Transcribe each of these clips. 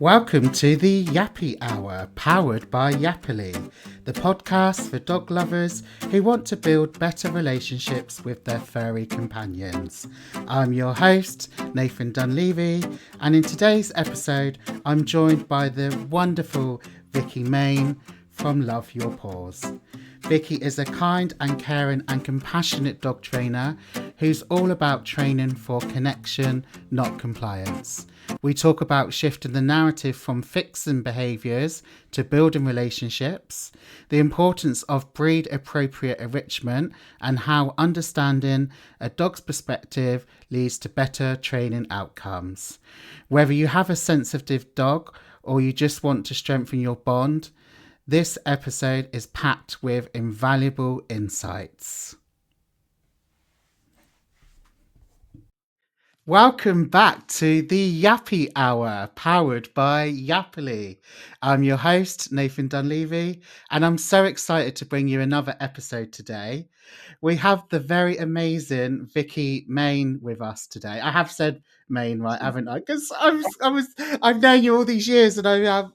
Welcome to the Yappy Hour, powered by Yappily, the podcast for dog lovers who want to build better relationships with their furry companions. I'm your host, Nathan Dunleavy, and in today's episode, I'm joined by the wonderful Vicki Main from Love Your Paws. Vicki is a kind and caring and compassionate dog trainer who's all about training for connection, not compliance. We talk about shifting the narrative from fixing behaviours to building relationships, the importance of breed appropriate enrichment, and how understanding a dog's perspective leads to better training outcomes. Whether you have a sensitive dog or you just want to strengthen your bond, this episode is packed with invaluable insights. Welcome back to the Yappy Hour, powered by Yappily. I'm your host, Nathan Dunleavy, and I'm so excited to bring you another episode today. We have the very amazing Vicki Main with us today. I have said Main, right, haven't I? Because I've known you all these years, and I've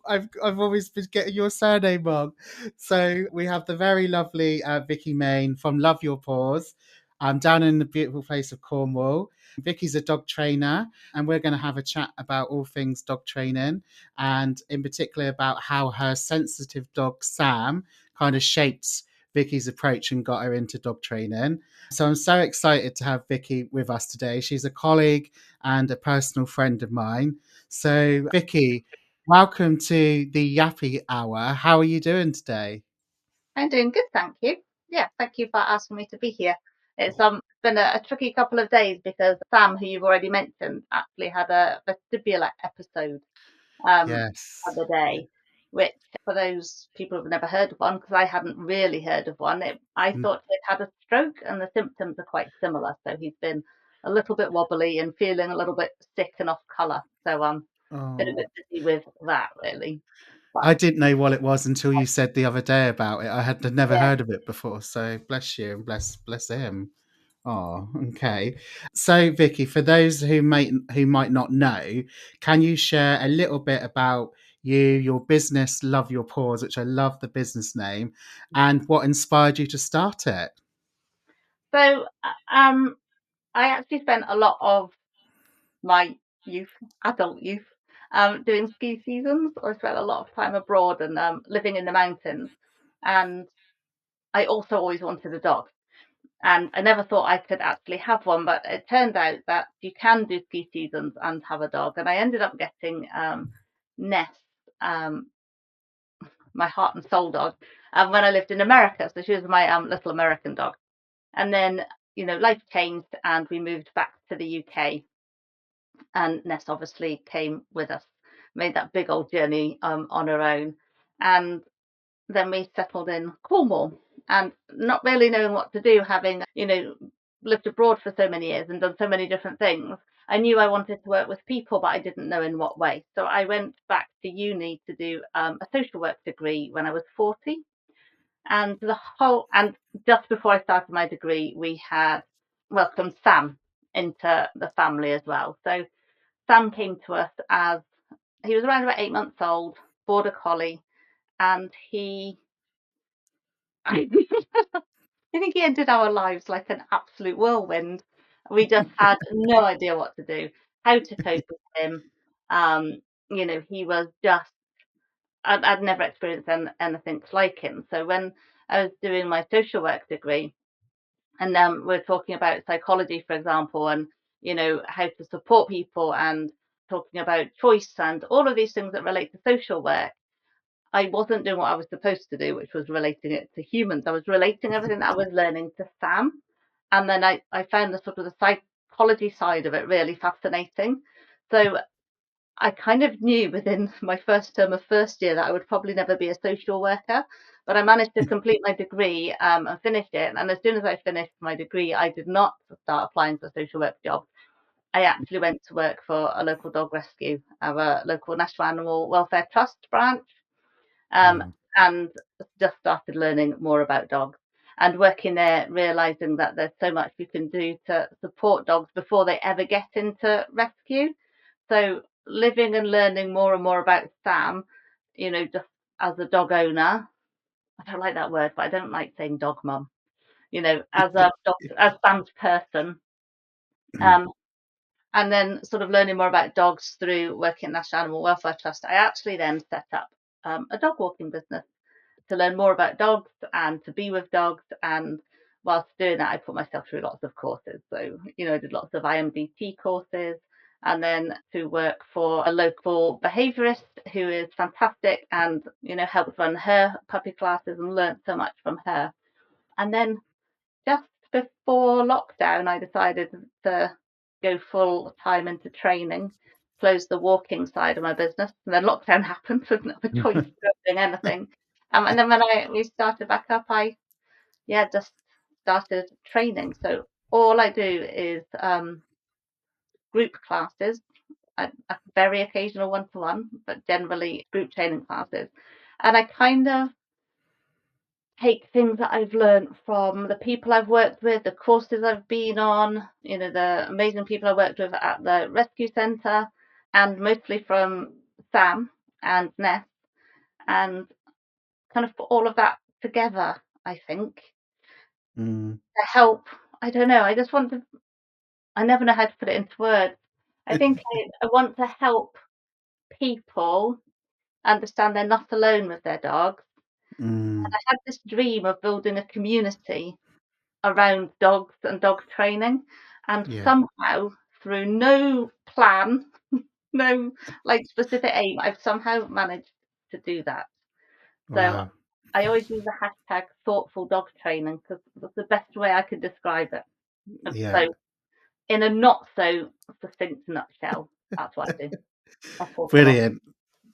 always been getting your surname wrong. So we have the very lovely Vicki Main from Love Your Paws. I'm down in the beautiful place of Cornwall. Vicki's a dog trainer, and we're going to have a chat about all things dog training, and in particular about how her sensitive dog Sam kind of shaped Vicki's approach and got her into dog training. So I'm so excited to have Vicki with us today. She's a colleague and a personal friend of mine. So Vicki, welcome to the Yappy Hour. How are you doing today? I'm doing good, thank you. Yeah, thank you for asking me to be here. It's been a tricky couple of days because Sam, who you've already mentioned, actually had a vestibular episode the Yes. other day, which for those people who've never heard of one, because I hadn't really heard of one, I thought he'd had a stroke and the symptoms are quite similar. So he's been a little bit wobbly and feeling a little bit sick and off colour. So been a Oh, bit busy with that really. But I didn't know what it was until you said the other day about it. I had never yeah. heard of it before. So bless you and bless him. Oh, okay. So, Vicky, for those who might not know, can you share a little bit about you, your business, Love Your Paws, which I love the business name, and what inspired you to start it? So I actually spent a lot of my youth, adult youth, doing ski seasons. I spent a lot of time abroad and living in the mountains. And I also always wanted a dog. And I never thought I could actually have one, but it turned out that you can do ski seasons and have a dog. And I ended up getting Ness, um, my heart and soul dog, when I lived in America. So she was my little American dog. And then, life changed and we moved back to the UK. And Ness obviously came with us, made that big old journey on her own. And then we settled in Cornwall and not really knowing what to do, having, lived abroad for so many years and done so many different things. I knew I wanted to work with people, but I didn't know in what way. So I went back to uni to do a social work degree when I was 40. And just before I started my degree, we had welcomed Sam into the family as well. So Sam came to us as he was around about 8 months old, border collie, and I think he entered our lives like an absolute whirlwind. We just had no idea what to do, how to cope with him. Um, he was just, I'd never experienced anything like him. So when I was doing my social work degree, and we're talking about psychology, for example, and how to support people and talking about choice and all of these things that relate to social work. I wasn't doing what I was supposed to do, which was relating it to humans. I was relating everything that I was learning to Sam. And then I found the sort of the psychology side of it really fascinating. So I kind of knew within my first term of first year that I would probably never be a social worker, but I managed to complete my degree and finish it. And as soon as I finished my degree, I did not start applying for social work jobs. I actually went to work for a local dog rescue, our local National Animal Welfare Trust branch, um, Mm. and just started learning more about dogs. And working there, realizing that there's so much you can do to support dogs before they ever get into rescue. So living and learning more and more about Sam, just as a dog owner. I don't like that word, but I don't like saying dog mum. As Sam's person, um, and then sort of learning more about dogs through working at National Animal Welfare Trust, I actually then set up a dog walking business to learn more about dogs and to be with dogs. And whilst doing that, I put myself through lots of courses. So, I did lots of IMDT courses, and then to work for a local behaviourist who is fantastic and, helped run her puppy classes and learnt so much from her. And then just before lockdown, I decided to go full time into training, close the walking side of my business, and then lockdown happened, so I didn't have a choice of doing anything. And then when we started back up, I just started training. So all I do is group classes, a very occasional one-to-one, but generally group training classes. And I kind of take things that I've learned from the people I've worked with, the courses I've been on, the amazing people I worked with at the rescue centre, and mostly from Sam and Ness, and kind of put all of that together, I think, Mm. to help. I don't know. I never know how to put it into words. I think I want to help people understand they're not alone with their dogs. And Mm. I had this dream of building a community around dogs and dog training, and Yeah. somehow through no plan, no like specific aim, I've somehow managed to do that. So Wow. I always use the hashtag thoughtful dog training because that's the best way I could describe it. And Yeah. so in a not so succinct nutshell, that's what I do. I talk a lot. Brilliant.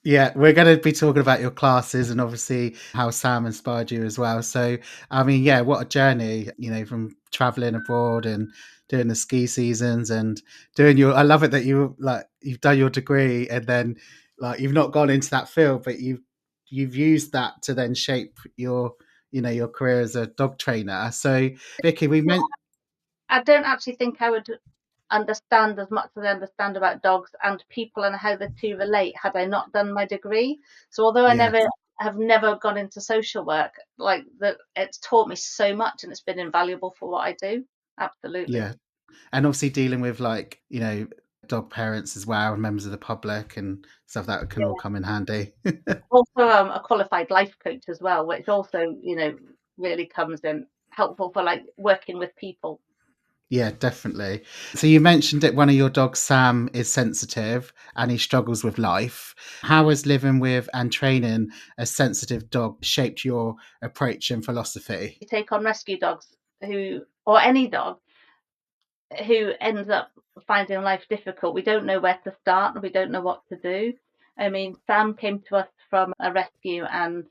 Yeah, we're going to be talking about your classes and obviously how Sam inspired you as well. So, I mean, yeah, what a journey, from traveling abroad and doing the ski seasons and doing I love it that you've done your degree and then like you've not gone into that field, but you've used that to then shape your career as a dog trainer. So, Vicky, we meant, I don't actually think I would understand as much as I understand about dogs and people and how the two relate had I not done my degree. So although I yeah, never gone into social work, like that it's taught me so much and it's been invaluable for what I do. Absolutely. yeah. And obviously dealing with dog parents as well and members of the public and stuff that can all Yeah. come in handy. Also a qualified life coach as well, which also, really comes in helpful for like working with people. Yeah, definitely. So you mentioned that one of your dogs, Sam, is sensitive and he struggles with life. How has living with and training a sensitive dog shaped your approach and philosophy? You take on rescue dogs who or any dog who ends up finding life difficult, we don't know where to start and we don't know what to do. I mean, Sam came to us from a rescue and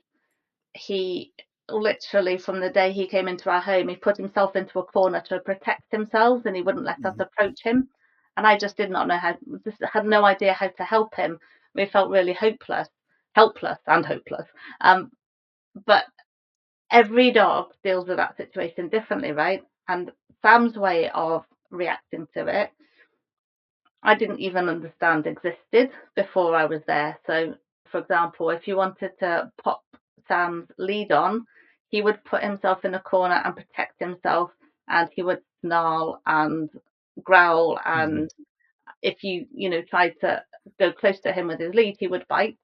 he literally, from the day he came into our home, he put himself into a corner to protect himself and he wouldn't let us Mhm. approach him. And I just did not know just had no idea how to help him. We felt really helpless and hopeless. But every dog deals with that situation differently, right? And Sam's way of reacting to it I didn't even understand existed before I was there. So, for example, if you wanted to pop Sam's lead on, he would put himself in a corner and protect himself, and he would snarl and growl. Mhm. And if you tried to go close to him with his lead, he would bite.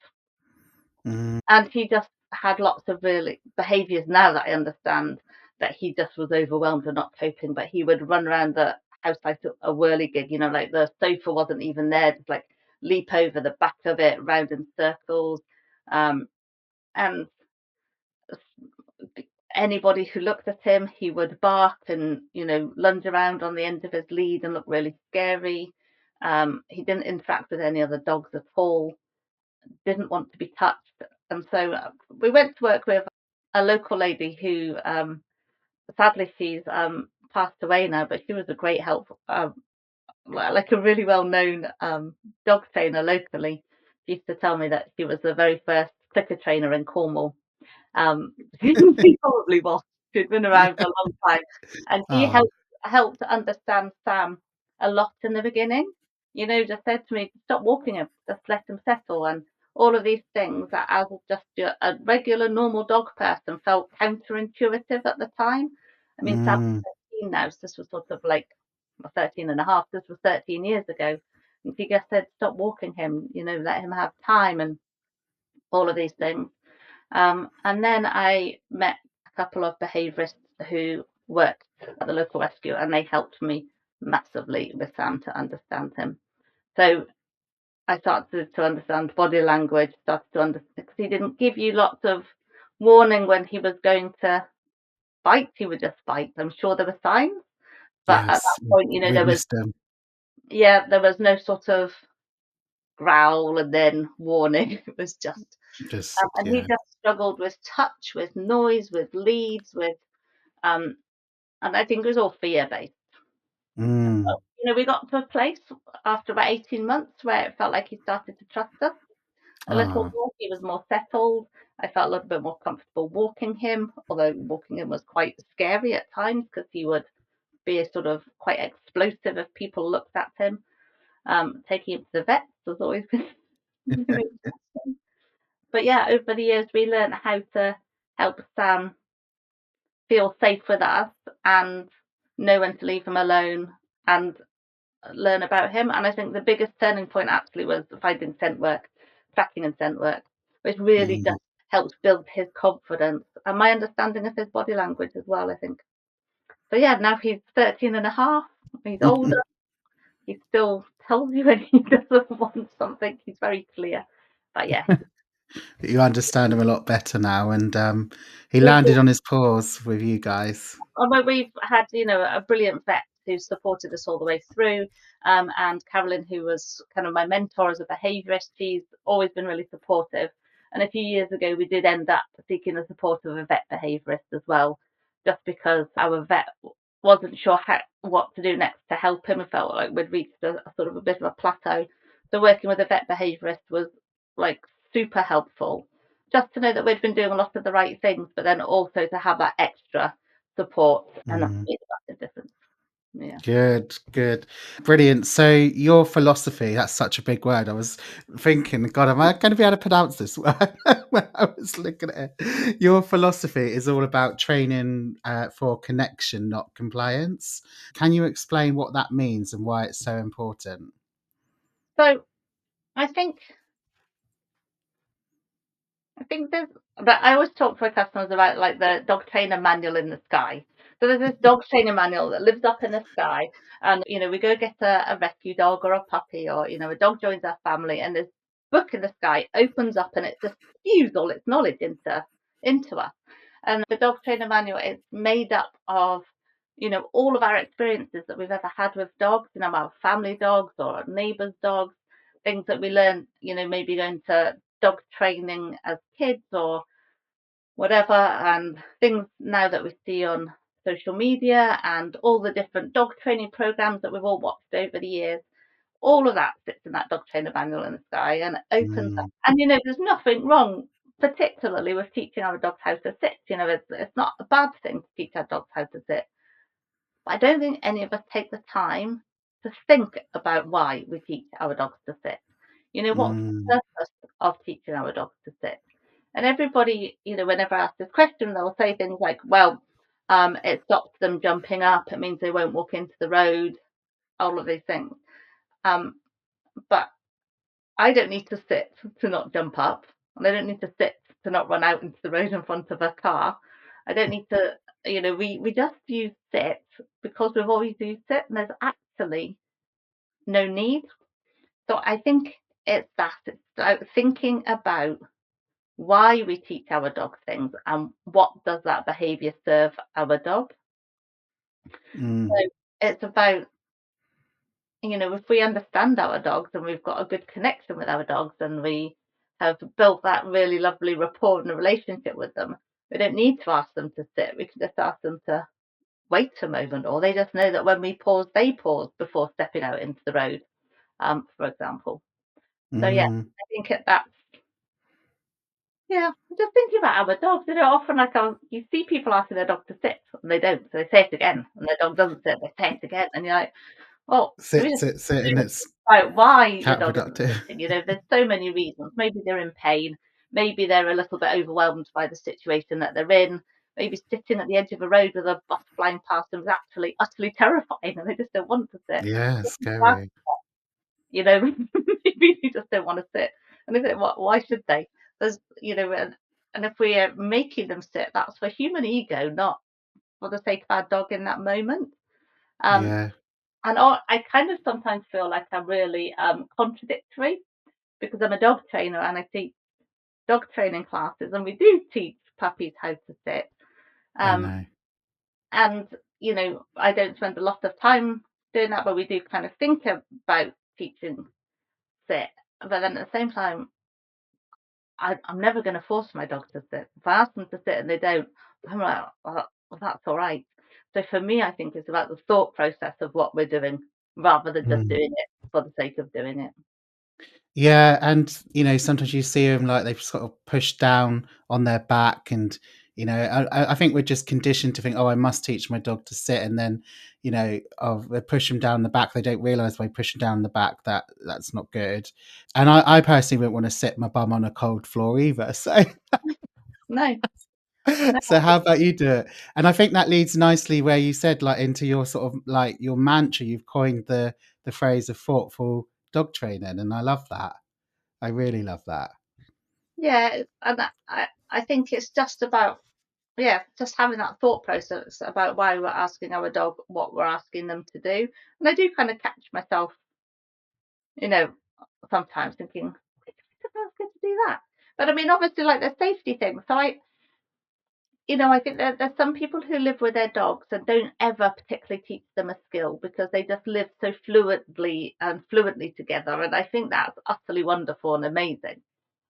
Mhm. And he just had lots of really behaviors now that I understand that he just was overwhelmed and not coping, but he would run around the house like a whirligig, like the sofa wasn't even there, just like leap over the back of it, round in circles. And anybody who looked at him, he would bark and, lunge around on the end of his lead and look really scary. He didn't interact with any other dogs at all, didn't want to be touched. And so we went to work with a local lady who, sadly, she's passed away now, but she was a great help, like a really well known dog trainer locally. She used to tell me that she was the very first clicker trainer in Cornwall. She probably was. She'd been around for a long time. And she Oh, helped to understand Sam a lot in the beginning. just said to me, stop walking him, just let him settle. And all of these things that as just a regular, normal dog person felt counterintuitive at the time. I mean, Sam's Mm, 13 now, so this was sort of like 13 and a half. This was 13 years ago. And she just said, stop walking him, let him have time and all of these things. And then I met a couple of behaviourists who worked at the local rescue, and they helped me massively with Sam to understand him. So I started to understand body language, started to understand because he didn't give you lots of warning when he was going to bite. He would just bite. I'm sure there were signs, but at yes, that point, we've missed them. there was no sort of growl and then warning. It was just, Just and he yeah. just struggled with touch, with noise, with leads, with um, and I think it was all fear based. Mm, We got to a place after about 18 months where it felt like he started to trust us a little ah, more. He was more settled. I felt a little bit more comfortable walking him, although walking him was quite scary at times because he would be a sort of quite explosive if people looked at him. Taking him to the vets has always been really interesting. But yeah, over the years we learned how to help Sam feel safe with us and know when to leave him alone and learn about him. And I think the biggest turning point actually was finding scent work, tracking and scent work, which really mm. just helps build his confidence and my understanding of his body language as well, I think. So yeah, now he's 13 and a half, he's older, he still tells you when he doesn't want something, he's very clear. But yeah, You understand him a lot better now, and he we landed on his paws with you guys. although we've had, a brilliant vet who supported us all the way through, and Carolyn, who was kind of my mentor as a behaviourist, she's always been really supportive. And a few years ago, we did end up seeking the support of a vet behaviourist as well, just because our vet wasn't sure what to do next to help him. We felt like we'd reached a sort of a bit of a plateau. So working with a vet behaviourist was like super helpful, just to know that we'd been doing a lot of the right things, but then also to have that extra support, and that Mm. made a massive difference. Yeah. Good, good. Brilliant. So your philosophy, that's such a big word. I was thinking, God, am I going to be able to pronounce this word when I was looking at it? Your philosophy is all about training for connection, not compliance. Can you explain what that means and why it's so important? So I think I think there's but I always talk to my customers about like the dog trainer manual in the sky. So there's this dog trainer manual that lives up in the sky, and we go get a rescue dog or a puppy, or a dog joins our family, and this book in the sky opens up and it just spews all its knowledge into us. And the dog trainer manual is made up of all of our experiences that we've ever had with dogs, our family dogs or our neighbours' dogs, things that we learn, maybe going to dog training as kids or whatever, and things now that we see on social media and all the different dog training programs that we've all watched over the years. All of that sits in that dog trainer manual in the sky and it opens up. Mm, And there's nothing wrong, particularly with teaching our dogs how to sit. It's not a bad thing to teach our dogs how to sit. But I don't think any of us take the time to think about why we teach our dogs to sit. What's mm, the purpose of teaching our dogs to sit? And everybody, whenever I ask this question, they'll say things like, well, it stops them jumping up, it means they won't walk into the road, all of these things. Um, but I don't need to sit to not jump up, and I don't need to sit to not run out into the road in front of a car. I don't need to, we just use sit because we've always used it, and there's actually no need. So I think it's about thinking about why we teach our dog things and what does that behaviour serve our dog. mm, So it's about, if we understand our dogs and we've got a good connection with our dogs and we have built that really lovely rapport and a relationship with them, we don't need to ask them to sit. We can just ask them to wait a moment, or they just know that when we pause, they pause before stepping out into the road, for example. So yeah, mm. I think that's yeah, just thinking about our dogs. Often like you see people asking their dog to sit and they don't, so they say it again, and their dog doesn't sit, they say it again, and you're like, Well, we Sit, just sit, sit, and it's about why the dog isn't counterproductive. sitting. There's so many reasons. Maybe they're in pain. Maybe they're a little bit overwhelmed by the situation that they're in. Maybe sitting at the edge of a road with a bus flying past them is actually utterly terrifying, and they just don't want to sit. Yeah, scary. You know, they really just don't want to sit. And if it, why should they? There's, and if we are making them sit, that's for human ego, not for the sake of our dog in that moment. Um, Yeah, and I kind of sometimes feel like I'm really contradictory because I'm a dog trainer and I teach dog training classes, and we do teach puppies how to sit. I Um, know. and I don't spend a lot of time doing that, but we do kind of think about teaching sit. But then at the same time, I'm never going to force my dog to sit. If I ask them to sit and they don't, I'm like, well, that's all right. So for me, I think it's about the thought process of what we're doing rather than just Mm. doing it for the sake of doing it. Yeah, and sometimes you see them like they've sort of pushed down on their back, and I think we're just conditioned to think, oh, I must teach my dog to sit, and then oh, they push them down the back. They don't realise by pushing down the back that that's not good. And I personally wouldn't want to sit my bum on a cold floor either. So No, no, so how about you do it? And I think that leads nicely where you said like into your sort of like your mantra. You've coined the phrase of thoughtful dog training, and I love that. I really love that. yeah, and I think it's just about just having that thought process about why we're asking our dog what we're asking them to do. And I do kind of catch myself, you know, sometimes thinking, "Did I ask her to do that?" But I mean, obviously, like there's safety things. So I think there's some people who live with their dogs and don't ever particularly teach them a skill because they just live so fluidly and fluently together. And I think that's utterly wonderful and amazing.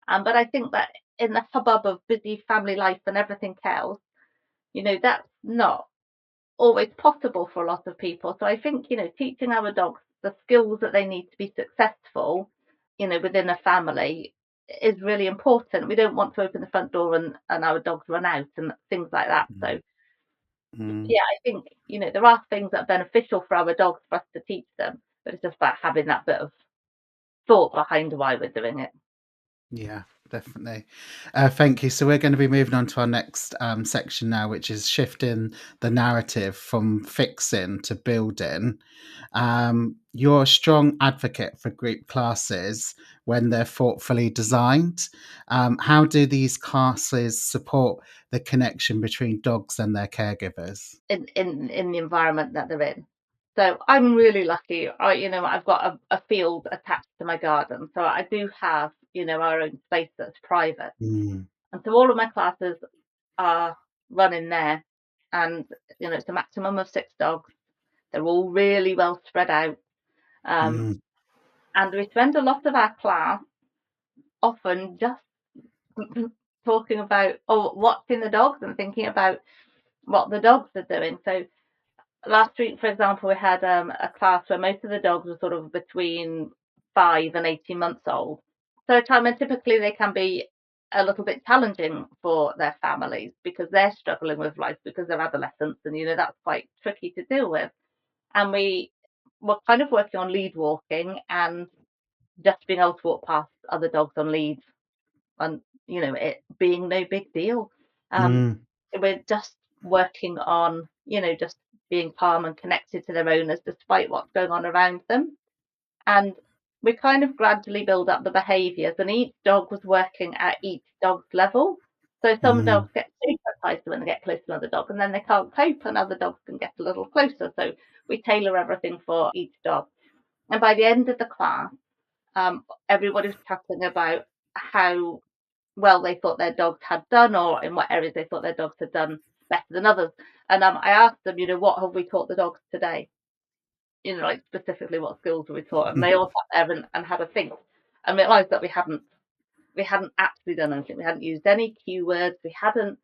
But I think that in the hubbub of busy family life and everything else, that's not always possible for a lot of people. So I think, teaching our dogs the skills that they need to be successful, within a family is really important. We don't want to open the front door and our dogs run out and things like that. So Mm. yeah, I think, there are things that are beneficial for our dogs for us to teach them, but it's just about having that bit of thought behind why we're doing it. Yeah, definitely. Thank you. So we're going to be moving on to our next section now, which is shifting the narrative from fixing to building. You're a strong advocate for group classes when they're thoughtfully designed. How do these classes support the connection between dogs and their caregivers? In the environment that they're in. So I'm really lucky. I've got a field attached to my garden, so I do have our own space that's private, Mm, and so all of my classes are running there, and it's a maximum of 6 dogs. They're all really well spread out, um, mm, and we spend a lot of our class often just talking about watching the dogs and thinking about what the dogs are doing. So last week, for example, we had a class where most of the dogs were sort of between 5 and 18 months old. So typically they can be a little bit challenging for their families because they're struggling with life because they're adolescents, and that's quite tricky to deal with. And we were kind of working on lead walking and just being able to walk past other dogs on leads, and it being no big deal. Um, mm, we're just working on just being calm and connected to their owners despite what's going on around them, and we kind of gradually build up the behaviors, and each dog was working at each dog's level. So some mm, dogs get super excited when they get close to another dog, and then they can't cope, and other dogs can get a little closer. So we tailor everything for each dog, and by the end of the class, everybody was chatting about how well they thought their dogs had done, or in what areas they thought their dogs had done better than others. And I asked them, what have we taught the dogs today? Like specifically what skills have we taught? And they all sat there and had a think and realised that we hadn't actually done anything. We hadn't used any keywords. We hadn't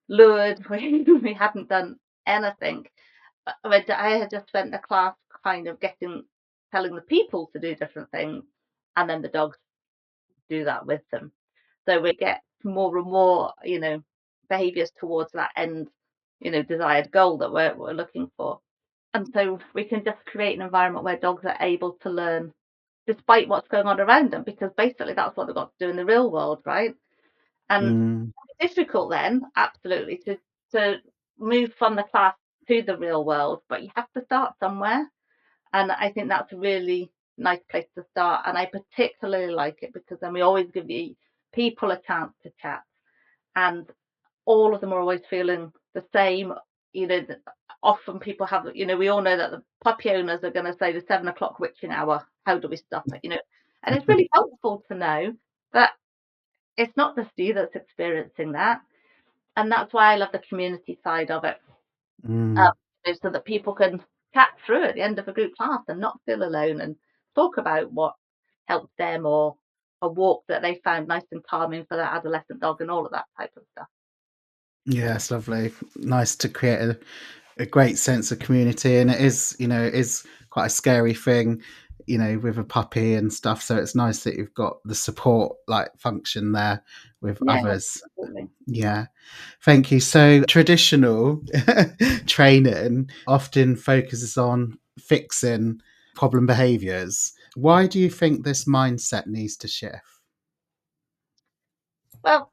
lured. We hadn't done anything. I had just spent the class kind of telling the people to do different things, and then the dogs do that with them. So we get more and more, behaviours towards that end, desired goal that we're looking for. And so we can just create an environment where dogs are able to learn despite what's going on around them, because basically that's what they've got to do in the real world, right? And Mm. it's difficult then, absolutely, to move from the class to the real world, but you have to start somewhere. And I think that's a really nice place to start. And I particularly like it because then we always give the people a chance to chat. And all of them are always feeling the same. You know, often people have, we all know that the puppy owners are going to say the 7 o'clock witching hour. How do we stop it? And it's really helpful to know that it's not just you that's experiencing that. And that's why I love the community side of it, um, Mm. so that people can chat through at the end of a group class and not feel alone and talk about what helped them, or a walk that they found nice and calming for their adolescent dog, and all of that type of stuff. Yeah, it's lovely. Nice to create a great sense of community, and it is quite a scary thing, with a puppy and stuff. So it's nice that you've got the support like function there with Yeah, others. absolutely. Yeah, thank you. So traditional training often focuses on fixing problem behaviors. Why do you think this mindset needs to shift? Well,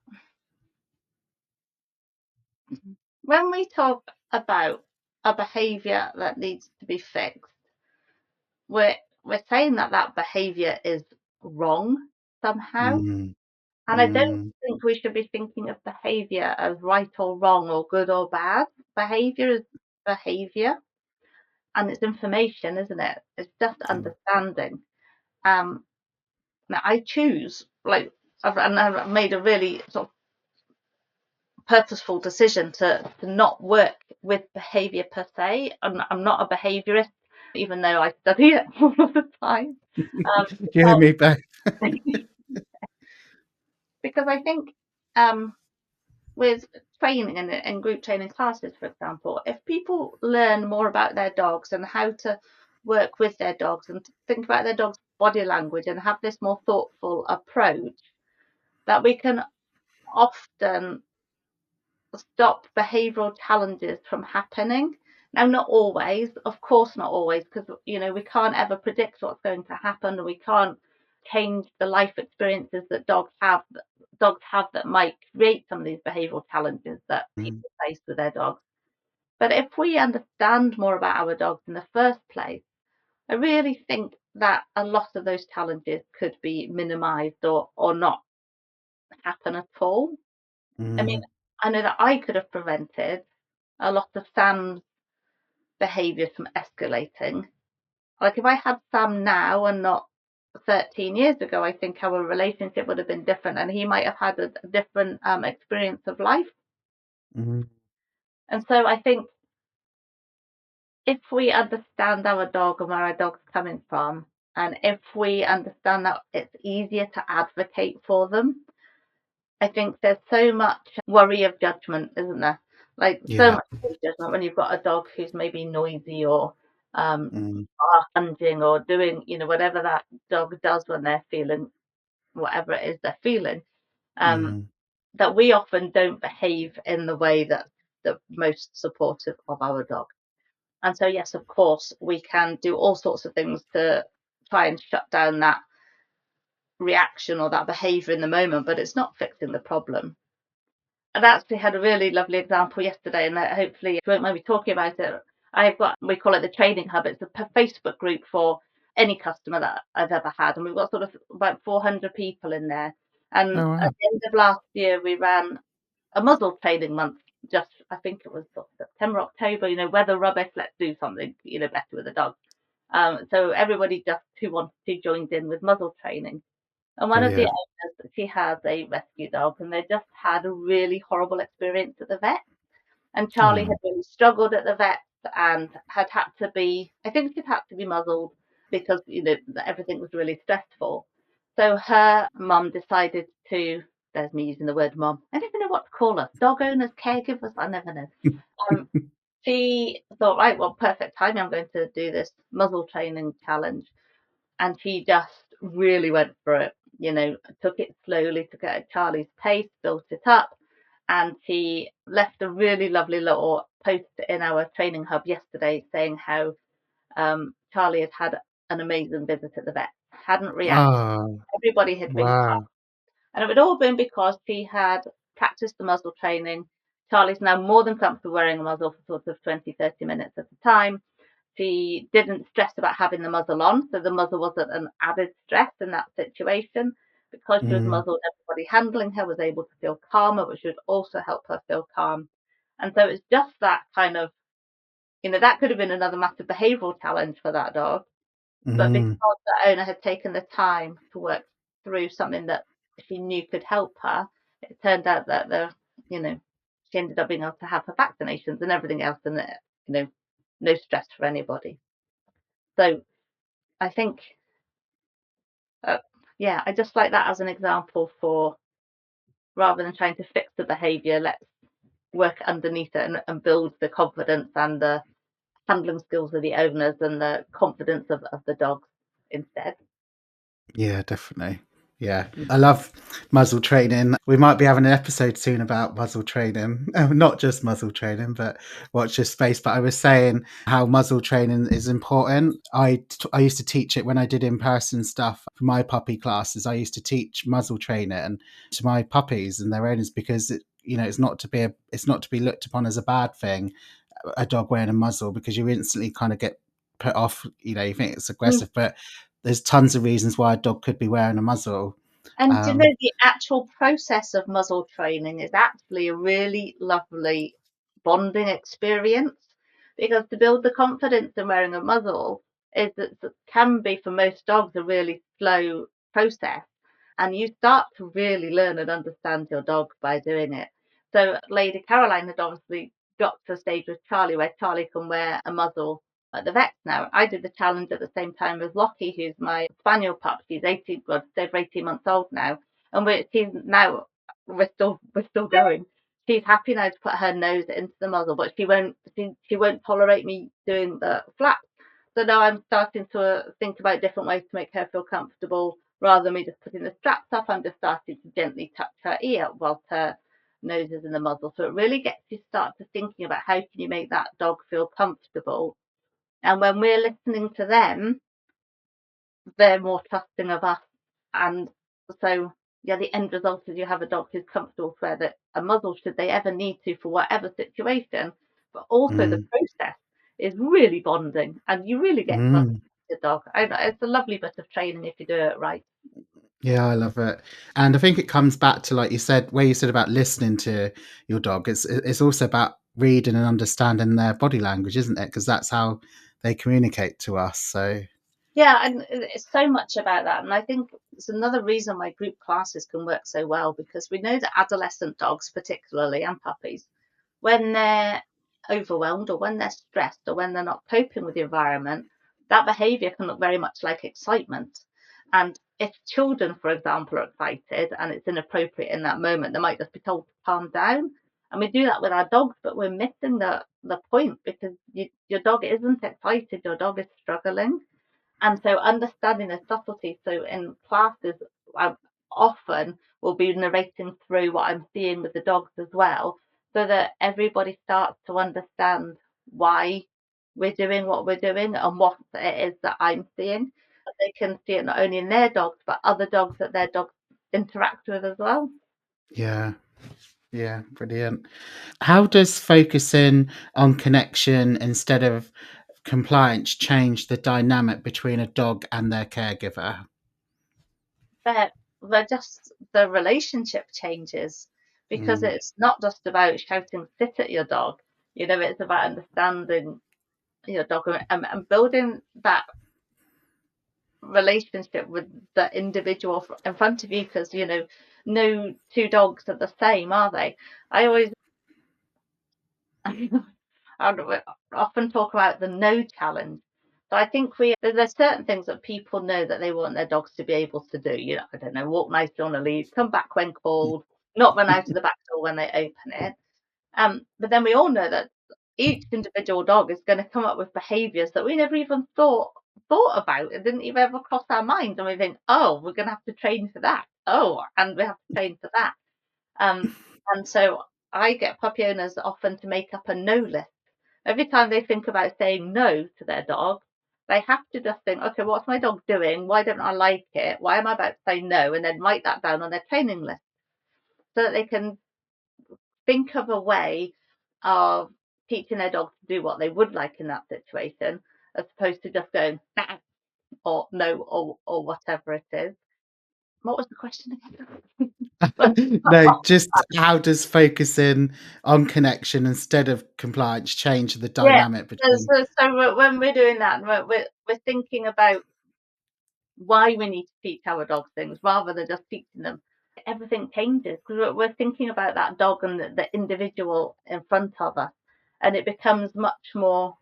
when we talk about a behavior that needs to be fixed, we're we're saying that that behavior is wrong somehow. Mm, And I don't mm, think we should be thinking of behavior as right or wrong or good or bad. Behavior is behavior, and it's information, isn't it? It's just mm, understanding. Um, Now I choose, like, I've made a really sort of purposeful decision to not work with behavior per se. I'm not a behaviorist, even though I study it all of the time. you and me both. Because I think, um, with training and group training classes, for example, if people learn more about their dogs and how to work with their dogs and think about their dog's body language and have this more thoughtful approach, that we can often stop behavioural challenges from happening. Now, not always, of course, not always, because we can't ever predict what's going to happen, and we can't change the life experiences that dogs have that might create some of these behavioural challenges that Mm, people face with their dogs. But if we understand more about our dogs in the first place, I really think that a lot of those challenges could be minimised, or not happen at all. I mean, mm, I know that I could have prevented a lot of Sam's behaviours from escalating. Like, if I had Sam now and not 13 years ago, I think our relationship would have been different, and he might have had a different experience of life. mm, And so I think if we understand our dog and where our dog's coming from, and if we understand that it's easier to advocate for them, I think there's so much worry of judgment, isn't there? Like, so yeah. much worry of judgment when you've got a dog who's maybe noisy, or Mm, lunging, or doing, whatever that dog does when they're feeling whatever it is they're feeling. Um, mm, that we often don't behave in the way that the most supportive of our dog. And so, yes, of course, we can do all sorts of things to try and shut down that reaction or that behavior in the moment, but it's not fixing the problem. And I actually had a really lovely example yesterday, and that hopefully you won't mind me talking about it. We call it the Training Hub. It's a Facebook group for any customer that I've ever had, and we've got sort of about 400 people in there. And oh at wow. the end of last year, we ran a muzzle training month. Just, I think it was sort of September, October. Weather rubbish. Let's do something, better with the dog. So everybody just who wanted to joined in with muzzle training. And one of the Brilliant. owners, she has a rescue dog, and they just had a really horrible experience at the vet. And Charlie Oh. had really struggled at the vet and had to be, I think she'd had to be muzzled because, everything was really stressful. So her mum decided to, there's me using the word mum, I don't even know what to call her, dog owners, caregivers, I never know. Um, she thought, right, well, perfect timing, I'm going to do this muzzle training challenge. And she just really went for it, took it slowly, took it at Charlie's pace, built it up. and she left a really lovely little post in our training hub yesterday saying how Charlie had had an amazing visit at the vet, hadn't reacted. Oh, Everybody had been calm. wow. And it had all been because she had practiced the muzzle training. Charlie's now more than comfortable wearing a muzzle for sort of 20, 30 minutes at a time. She didn't stress about having the muzzle on, so the muzzle wasn't an added stress in that situation. Because she was Mm, muzzled, everybody handling her was able to feel calmer, which would also help her feel calm. And so it's just that kind of, that could have been another massive behavioural challenge for that dog. But because mm. the owner had taken the time to work through something that she knew could help her, it turned out that she ended up being able to have her vaccinations and everything else, and no stress for anybody. So I think, uh, yeah, I just like that as an example for rather than trying to fix the behaviour, let's work underneath it and build the confidence and the handling skills of the owners and the confidence of the dogs instead. Yeah, definitely. Yeah, I love muzzle training. We might be having an episode soon about muzzle training, not just muzzle training, but watch this space. But I was saying how muzzle training is important. I used to teach it when I did in person stuff for my puppy classes. I used to teach muzzle training to my puppies and their owners because it's not to be looked upon as a bad thing. A dog wearing a muzzle because you instantly kind of get put off. You think it's Mm. aggressive, but there's tons of reasons why a dog could be wearing a muzzle. And Um, the actual process of muzzle training is actually a really lovely bonding experience because to build the confidence in wearing a muzzle can be for most dogs a really slow process, and you start to really learn and understand your dog by doing it. So Lady Caroline had obviously got to a stage with Charlie where Charlie can wear a muzzle at the vets now. I did the challenge at the same time as Lockie, who's my spaniel pup. She's 18, well, just over 18 months old now, and we're still going. She's happy now to put her nose into the muzzle, but she won't tolerate me doing the flap. So now I'm starting to think about different ways to make her feel comfortable. Rather than me just putting the straps up, I'm just starting to gently touch her ear whilst her nose is in the muzzle. So it really gets you start to thinking about how can you make that dog feel comfortable. And when we're listening to them, they're more trusting of us. And so, yeah, the end result is you have a dog who's comfortable to wear a muzzle should they ever need to for whatever situation. But also the mm, process is really bonding and you really get to mm. understand the dog. It's a lovely bit of training if you do it right. Yeah, I love it. And I think it comes back to like you said, where you said about listening to your dog. It's also about reading and understanding their body language, isn't it? Because that's how they communicate to us. So, Yeah, and it's so much about that. And I think it's another reason why group classes can work so well because we know that adolescent dogs, particularly, and puppies, when they're overwhelmed or when they're stressed or when they're not coping with the environment, that behavior can look very much like excitement. And if children, for example, are excited and it's inappropriate in that moment, they might just be told to calm down. And we do that with our dogs, but we're missing the point because your dog isn't excited, your dog is struggling. And so understanding the subtlety. So in classes, I often will be narrating through what I'm seeing with the dogs as well, so that everybody starts to understand why we're doing what we're doing and what it is that I'm seeing. They can see it not only in their dogs, but other dogs that their dogs interact with as well. yeah, yeah, brilliant. How does focusing on connection instead of compliance change the dynamic between a dog and their caregiver? They're, they're just the relationship changes because Mm, it's not just about shouting sit at your dog. It's about understanding your dog and building that relationship with the individual in front of you because no two dogs are the same, are they? I always I often talk about the no challenge. So I think there's certain things that people know that they want their dogs to be able to do. I don't know, walk nicely on a lead, come back when called, not run out of the back door when they open it. But then we all know that each individual dog is going to come up with behaviours that we never even thought about. It didn't even ever cross our mind, and we think, oh, we're going to have to train for that. Oh, and we have to train for that. Um, and so I get puppy owners often to make up a no list. Every time they think about saying no to their dog, they have to just think, okay, what's my dog doing? Why don't I like it? Why am I about to say no? And then write that down on their training list so that they can think of a way of teaching their dog to do what they would like in that situation, as opposed to just going nah, or no or whatever it is. What was the question again? No, just how does focusing on connection instead of compliance change the Yeah. dynamic So, between? when we're doing that, we're thinking about why we need to teach our dogs things rather than just teaching them. Everything changes because we're thinking about that dog and the individual in front of us, and it becomes much more.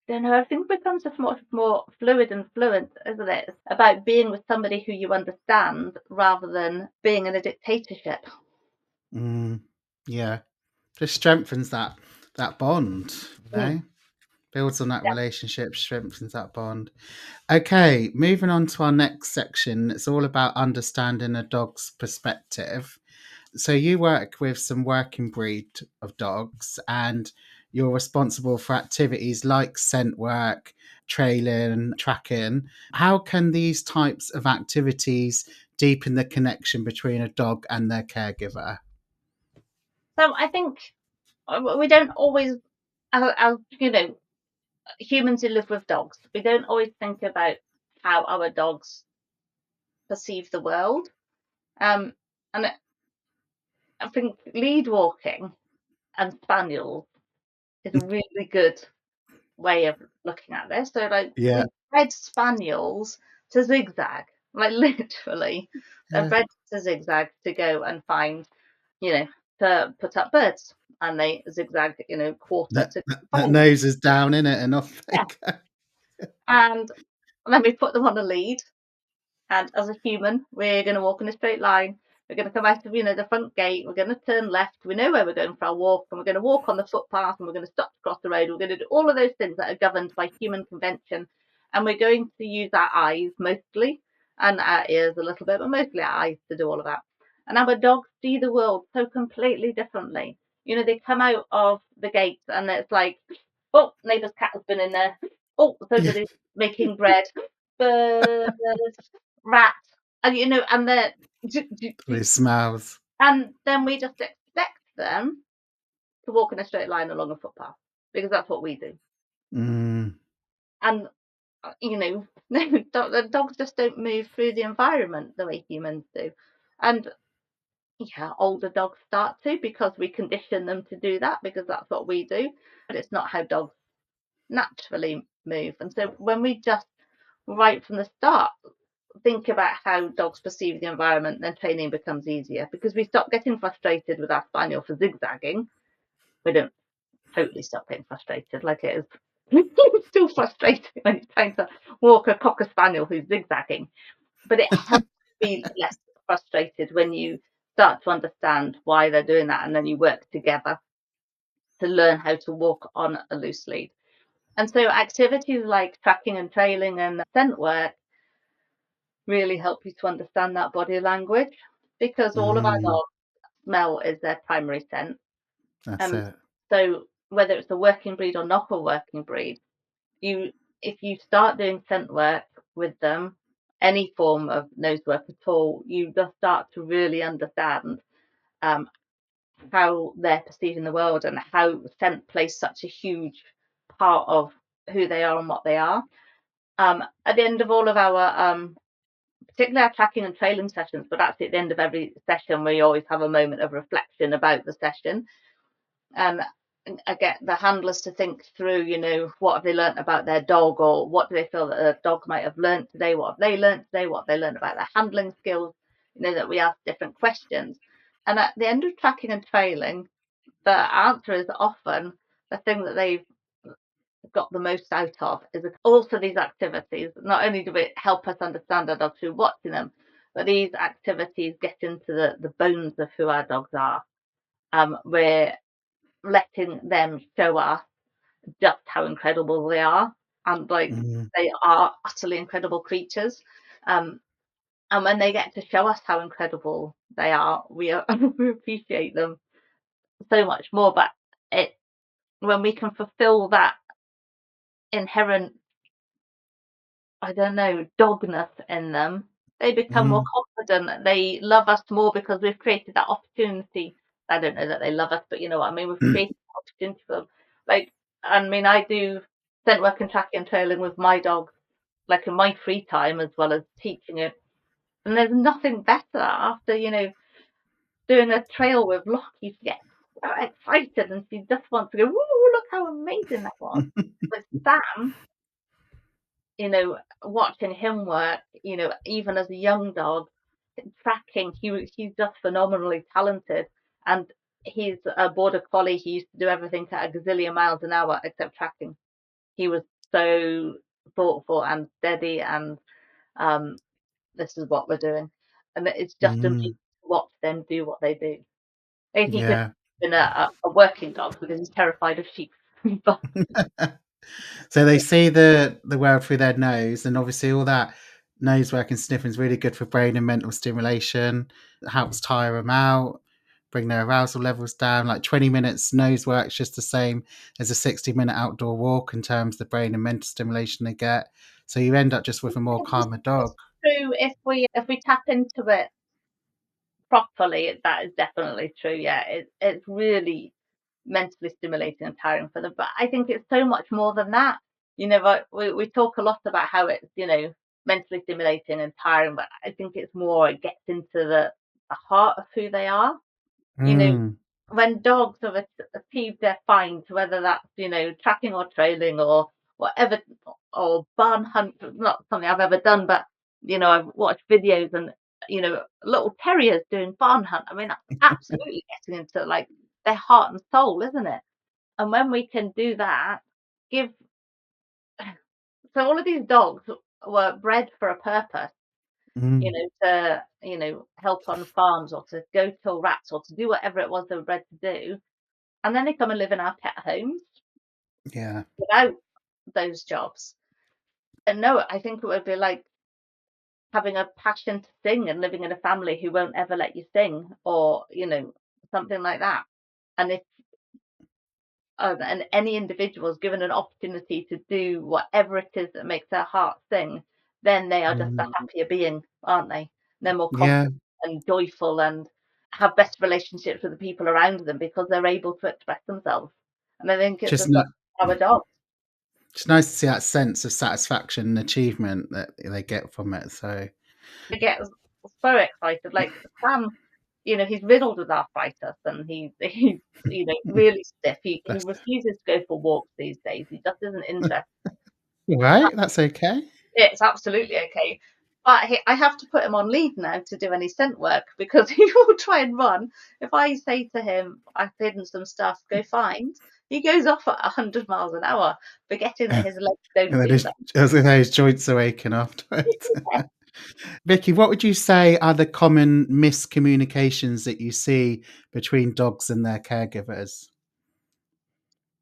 I don't know. Everything becomes just much more fluid and fluent, isn't it? It's about being with somebody who you understand rather than being in a dictatorship. Mm, yeah, just strengthens that bond, Mm, builds on that yeah. relationship, strengthens that bond. Okay, moving on to our next section. It's all about understanding a dog's perspective. So you work with some working breed of dogs, and you're responsible for activities like scent work, trailing, tracking. How can these types of activities deepen the connection between a dog and their caregiver? So I think we don't always, as humans who live with dogs, we don't always think about how our dogs perceive the world. Um, and I think lead walking and spaniels is a really good way of looking at this. So, like, Yeah, we bred spaniels to zigzag, like literally, they're yeah. bred to zigzag to go and find, you know, to put up birds, and they zigzag, quarter to That find. nose is down in it, and off they Yeah, go. and then we put them on a lead. And as a human, we're going to walk in a straight line. We're going to come out of, the front gate. We're going to turn left. We know where we're going for our walk, and we're going to walk on the footpath, and we're going to stop to cross the road. We're going to do all of those things that are governed by human convention, and we're going to use our eyes mostly, and our ears a little bit, but mostly our eyes to do all of that. And our dogs see the world so completely differently. They come out of the gates, and it's like, oh, neighbour's cat has been in there. Oh, Yeah, somebody's making bread. Birds, rats, and and with smiles. and then we just expect them to walk in a straight line along a footpath because that's what we do. Mm, And no, the dogs just don't move through the environment the way humans do. And yeah, older dogs start to because we condition them to do that because that's what we do. But it's not how dogs naturally move. And so when we just right from the start think about how dogs perceive the environment, then training becomes easier because we stop getting frustrated with our spaniel for zigzagging. We don't totally stop getting frustrated, like it is. It's still frustrating when you're trying to walk a cocker spaniel who's zigzagging, but it helps be less frustrated when you start to understand why they're doing that, and then you work together to learn how to walk on a loose lead. And so activities like tracking and trailing and scent work really help you to understand that body language because all of our mm, dogs smell is their primary sense. that's And it. so whether it's a working breed or not a working breed, you if you start doing scent work with them, any form of nose work at all, you just start to really understand um, how they're perceiving the world and how scent plays such a huge part of who they are and what they are. At the end of all of our particularly our tracking and trailing sessions, but actually at the end of every session, we always have a moment of reflection about the session. And I get the handlers to think through, what have they learnt about their dog, or what do they feel that their dog might have learnt today? What have they learnt today? What have they learned about their handling skills? That we ask different questions. And at the end of tracking and trailing, the answer is often the thing that they've got the most out of is also these activities. Not only do it help us understand our dogs through watching them, but these activities get into the bones of who our dogs are. We're letting them show us just how incredible they are, and like Mm, they are utterly incredible creatures. Um, and when they get to show us how incredible they are, we we appreciate them so much more. But it when we can fulfill that inherent, I don't know, dogness in them, they become more Mm. confident. They love us more because we've created that opportunity. I don't know that they love us, but you know what I mean. We've created that opportunity for them. Like, I mean, I do scent work and tracking and trailing with my dog, like in my free time as well as teaching it. And there's nothing better after, doing a trail with Lockie. She gets so excited and she just wants to go, "Woo, look how amazing that was." With Sam, watching him work, even as a young dog, tracking, he's just phenomenally talented. And he's a border collie. He used to do everything at a gazillion miles an hour except tracking. He was so thoughtful and steady, and um, this is what we're doing. And it's just amazing Mm. to watch them do what they do. And he could have Yeah. been a working dog because he's terrified of sheep. But So they see the world through their nose, and obviously all that nose work and sniffing is really good for brain and mental stimulation. It helps tire them out, bring their arousal levels down. Like 20 minutes nose work's just the same as a 60-minute outdoor walk in terms of the brain and mental stimulation they get. So you end up just with a more calmer dog. it's true if we tap into it properly. That is definitely true. Yeah, it's really mentally stimulating and tiring for them. But I think it's so much more than that. But we talk a lot about how it's mentally stimulating and tiring, but I think it's more, it gets into the heart of who they are. You know, Mm, when dogs have achieved their find, whether that's tracking or trailing or whatever, or barn hunt, not something I've ever done, but I've watched videos and little terriers doing barn hunt. I mean, that's absolutely getting into like their heart and soul, isn't it? And when we can do that, give so all of these dogs were bred for a purpose, mm, to help on farms or to go kill rats or to do whatever it was they were bred to do. And then they come and live in our pet homes yeah. without those jobs. And no, I think it would be like having a passion to sing and living in a family who won't ever let you sing, or something like that. And if and any individual is given an opportunity to do whatever it is that makes their heart sing, then they are just a Mm, happier being, aren't they? They're more yeah. confident and joyful and have best relationships with the people around them because they're able to express themselves. And I think it's Just just like our dogs. It's nice to see that sense of satisfaction and achievement that they get from it. So, They get so excited. Like Sam, he's riddled with arthritis and he's really stiff. He bless. refuses to go for walks these days. He just isn't interested. Right, that's okay. It's absolutely okay. But I have to put him on lead now to do any scent work because he will try and run. If I say to him, I've hidden some stuff, go find, he goes off at 100 miles an hour, forgetting that his legs don't And then do that. his joints are aching afterwards. Vicky, what would you say are the common miscommunications that you see between dogs and their caregivers?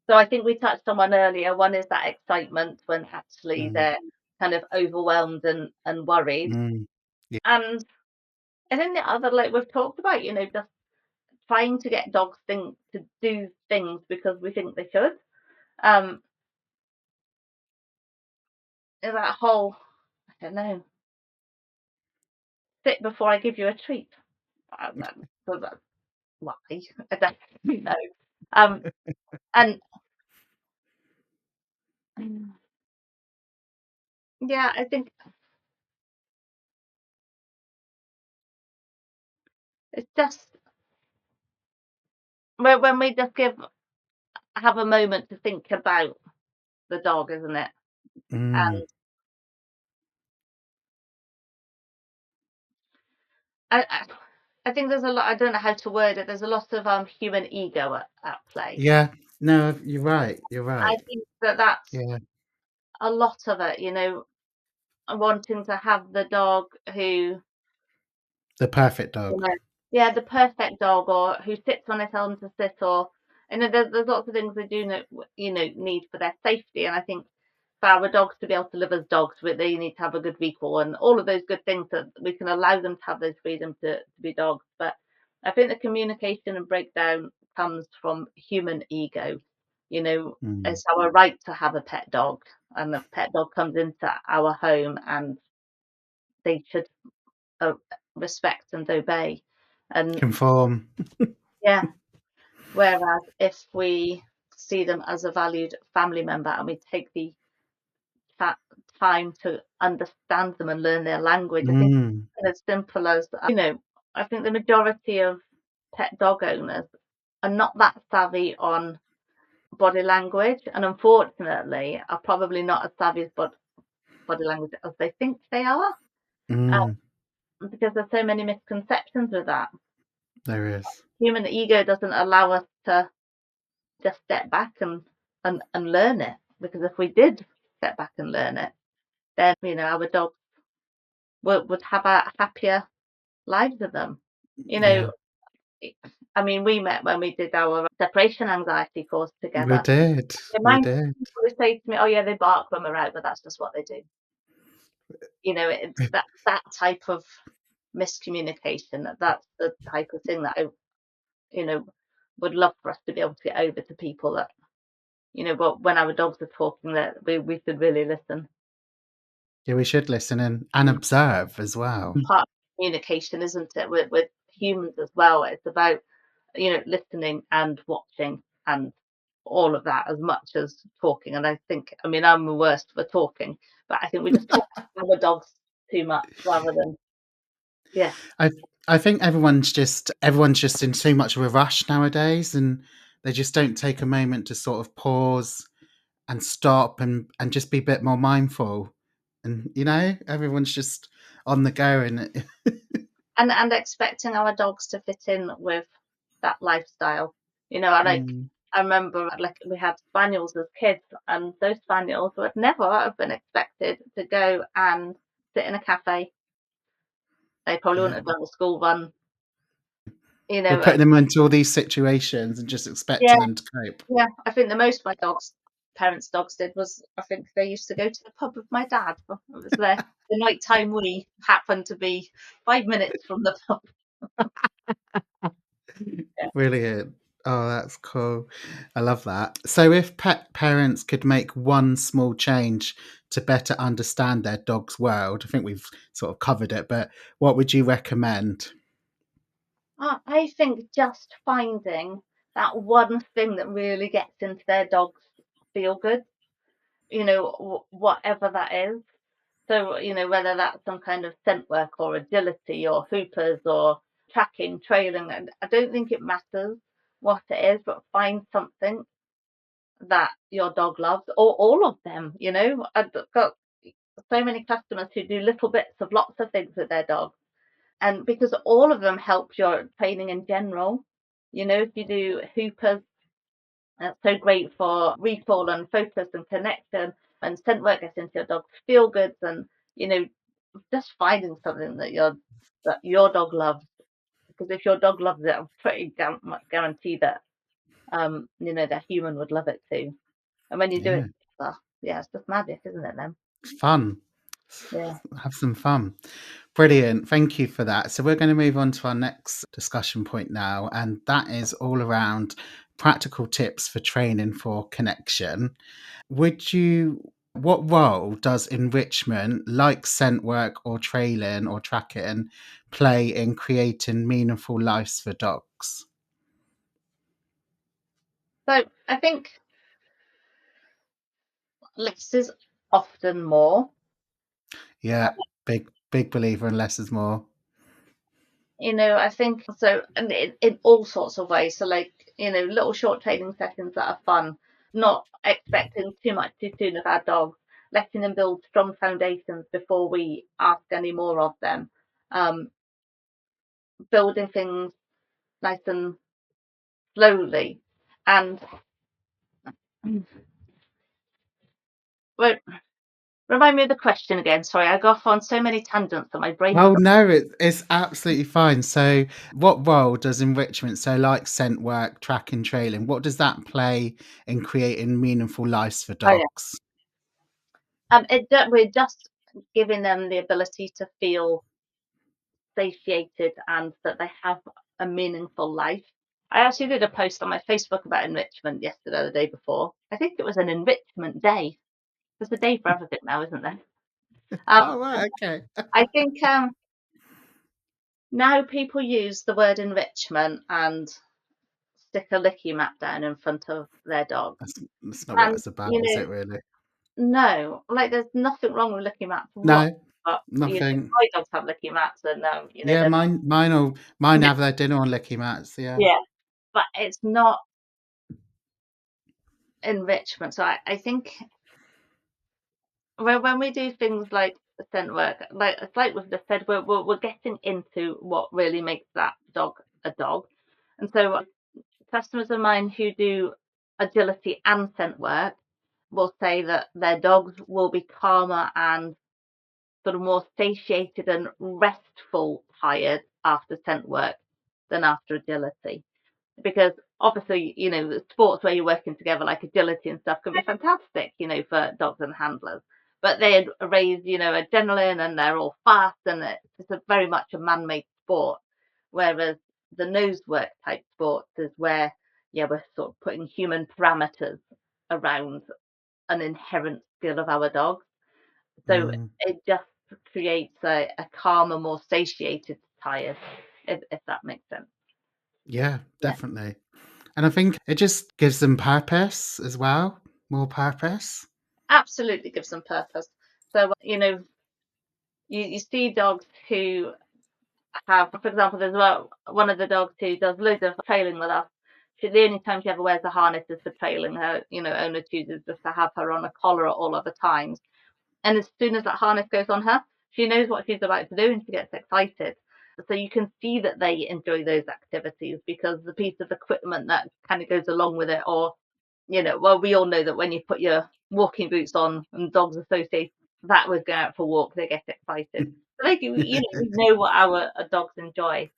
So I think we touched on one earlier. One is that excitement when actually Mm, they're kind of overwhelmed and worried. mm, yeah, And then the other, like we've talked about, just trying to get dogs to do things because we think they should. Um, that whole, I don't know, sit before I give you a treat. So that's why. I don't know. Um, and yeah, I think it's just when we just have a moment to think about the dog, isn't it? mm, And I I think there's a lot. I don't know how to word it. There's a lot of human ego at play. yeah. No, you're right. You're I right. think that's Yeah, a lot of it. Wanting to have the dog who, the perfect dog. yeah, the perfect dog, or who sits on its own to sit, or there's lots of things they do need for their safety. And I think for our dogs to be able to live as dogs, they need to have a good recall and all of those good things that we can allow them to have those freedom to be dogs. But I think the communication and breakdown comes from human ego. Mm. It's our right to have a pet dog, and the pet dog comes into our home, and they should uh, respect and obey. And Conform. yeah, whereas if we see them as a valued family member and we take the ta- time to understand them and learn their language, I think Mm. as simple as, I think the majority of pet dog owners are not that savvy on body language, and unfortunately are probably not as savvy as body language as they think they are, Mm. because there's so many misconceptions with that. There is. Human ego doesn't allow us to just step back and learn it, because if we did step back and learn it, then our dogs would have a happier lives with them. You know, Yeah, I mean, we met when we did our separation anxiety course we together. did. We Remind did. people who say to me, "Oh yeah, they bark when we're out, but that's just what they do." It's that type of miscommunication. That's the type of thing that I, you know, would love for us to be able to get over to people, that but when our dogs are talking, that we should really listen. Yeah, we should listen and observe as well. Part of communication, isn't it, with humans as well? It's about listening and watching and all of that, as much as talking. And I think, I mean, I'm the worst for talking, but I think we just talk to our dogs too much rather than, yeah. I I think everyone's just in so much of a rush nowadays, and they just don't take a moment to sort of pause and stop and just be a bit more mindful. And everyone's just on the go, and And expecting our dogs to fit in with that lifestyle. Like, Mm, I remember, like, we had spaniels as kids, and those spaniels would never have been expected to go and sit in a cafe. They probably yeah, wouldn't have done a school run, we're and putting them into all these situations and just yeah. expecting them to cope. Yeah, I think the most my parents' dogs did was, I think they used to go to the pub with my dad. It was the nighttime we happened to be 5 minutes from the pub. Yeah. Brilliant. Oh, that's cool. I love that. So, if pet parents could make one small change to better understand their dog's world, I think we've sort of covered it, but what would you recommend? I think just finding that one thing that really gets into their dog's feel good, whatever that is. So, whether that's some kind of scent work or agility or hoopers or tracking, trailing, and I don't think it matters what it is, but find something that your dog loves, or all of them. I've got so many customers who do little bits of lots of things with their dog, and because all of them help your training in general. If you do hoopers, that's so great for recall and focus and connection, and scent work gets into your dog's feel goods, and you know just finding something that your dog loves, because if your dog loves it, I'm pretty much guarantee that that human would love it too. And when you do Yeah, it together, yeah, it's just magic, isn't it then? fun. Yeah. Have some fun. Brilliant. Thank you for that. So, we're going to move on to our next discussion point now, and that is all around practical tips for training for connection. What role does enrichment, like scent work or trailing or tracking, play in creating meaningful lives for dogs? So I think less is often more. Yeah, big believer in less is more. I think so, and in all sorts of ways. So, like, little short training sessions that are fun, not expecting too much too soon of our dogs, letting them build strong foundations before we ask any more of them, um, building things nice and slowly. And wait, remind me of the question again. Sorry, I go off on so many tangents that my brain's Oh got. no, it's absolutely fine. So, what role does enrichment, so like scent work, tracking, trailing, what does that play in creating meaningful lives for Oh yeah. dogs? We're just giving them the ability to feel satiated and that they have a meaningful life. I actually did a post on my Facebook about enrichment yesterday, or the day before. I think it was an enrichment day. There's a day for everything now, isn't there? Um, Oh, right, okay. I think now people use the word enrichment and stick a licky mat down in front of their dog. That's not what And, it's about, you is know, it really? no, like there's nothing wrong with licky mats what, No, but nothing. my dogs have licky mats and Yeah, they're mine have their dinner on licky mats, yeah. yeah, but it's not enrichment. So I think when we do things like scent work, like it's like we've just said, we're getting into what really makes that dog a dog. And so customers of mine who do agility and scent work will say that their dogs will be calmer and sort of more satiated and restful tired after scent work than after agility. Because obviously, the sports where you're working together, like agility and stuff, can be fantastic, for dogs and handlers. But they raise, adrenaline and they're all fast and it's very much a man-made sport. Whereas the nose work type sports is where, yeah, we're sort of putting human parameters around an inherent skill of our dogs. So Mm, it just creates a calmer, more satiated tired, if that makes sense. yeah, Yeah, definitely. And I think it just gives them purpose as well, more purpose. absolutely gives them purpose. So, you see dogs who have, for example, there's one of the dogs who does loads of trailing with us. The only time she ever wears a harness is for trailing. Her, owner chooses just to have her on a collar at all other times. And as soon as that harness goes on her, she knows what she's about to do and she gets excited. So you can see that they enjoy those activities because the piece of equipment that kind of goes along with it, or, well, we all know that when you put your walking boots on and dogs associate that with going out for a walk, they get excited. So we know what our dogs enjoy.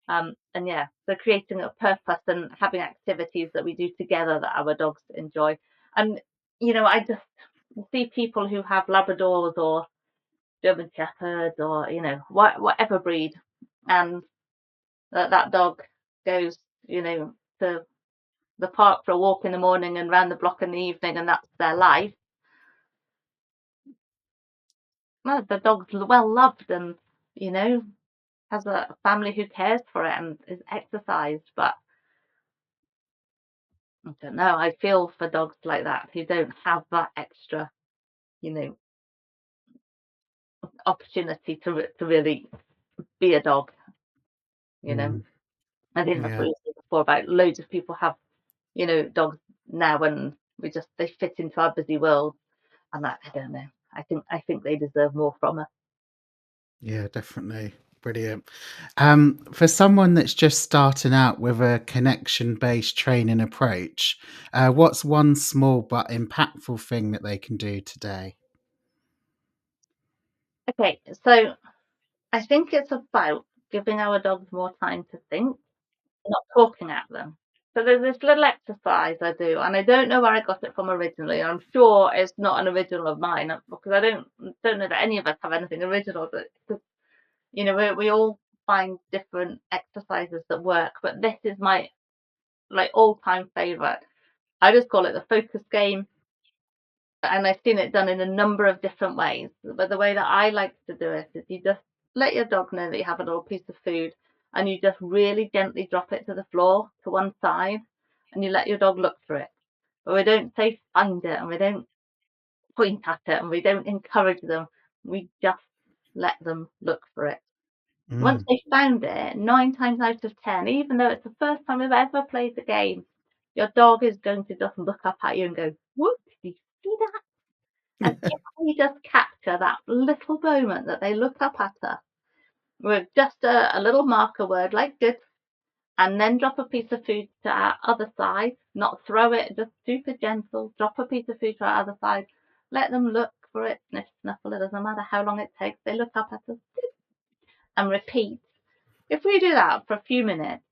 And yeah, so creating a purpose and having activities that we do together that our dogs enjoy. And, I just see people who have Labradors or German Shepherds or, whatever breed, and that dog goes, to the park for a walk in the morning and round the block in the evening, and that's their life. Well, the dog's well loved and, has a family who cares for it and is exercised. But I don't know, I feel for dogs like that who don't have that extra, you know, opportunity to really be a dog, you know. Mm, I think that's what yeah, you said before about loads of people have, dogs now and they fit into our busy world. And I don't know. I think they deserve more from us. yeah, definitely. Brilliant. For someone that's just starting out with a connection-based training approach, what's one small but impactful thing that they can do today? Okay, so I think it's about giving our dogs more time to think, not talking at them. So there's this little exercise I do, and I don't know where I got it from originally. I'm sure it's not an original of mine because I don't know that any of us have anything original. But because we all find different exercises that work, but this is my like all-time favorite. I just call it the focus game, and I've seen it done in a number of different ways. But the way that I like to do it is you just let your dog know that you have a little piece of food and you just really gently drop it to the floor to one side and you let your dog look for it. But we don't say find it and we don't point at it and we don't encourage them. We just let them look for it. Once Mm. they found it, 9 times out of 10, even though it's the first time they've ever played the game, your dog is going to just look up at you and go, "Whoop, did you see that?" And if we just capture that little moment that they look up at us with just a little marker word like good, and then drop a piece of food to our other side, not throw it, just super gentle, drop a piece of food to our other side, let them look for it, sniff, snuffle it, doesn't matter how long it takes, they look up at us and repeat. If we do that for a few minutes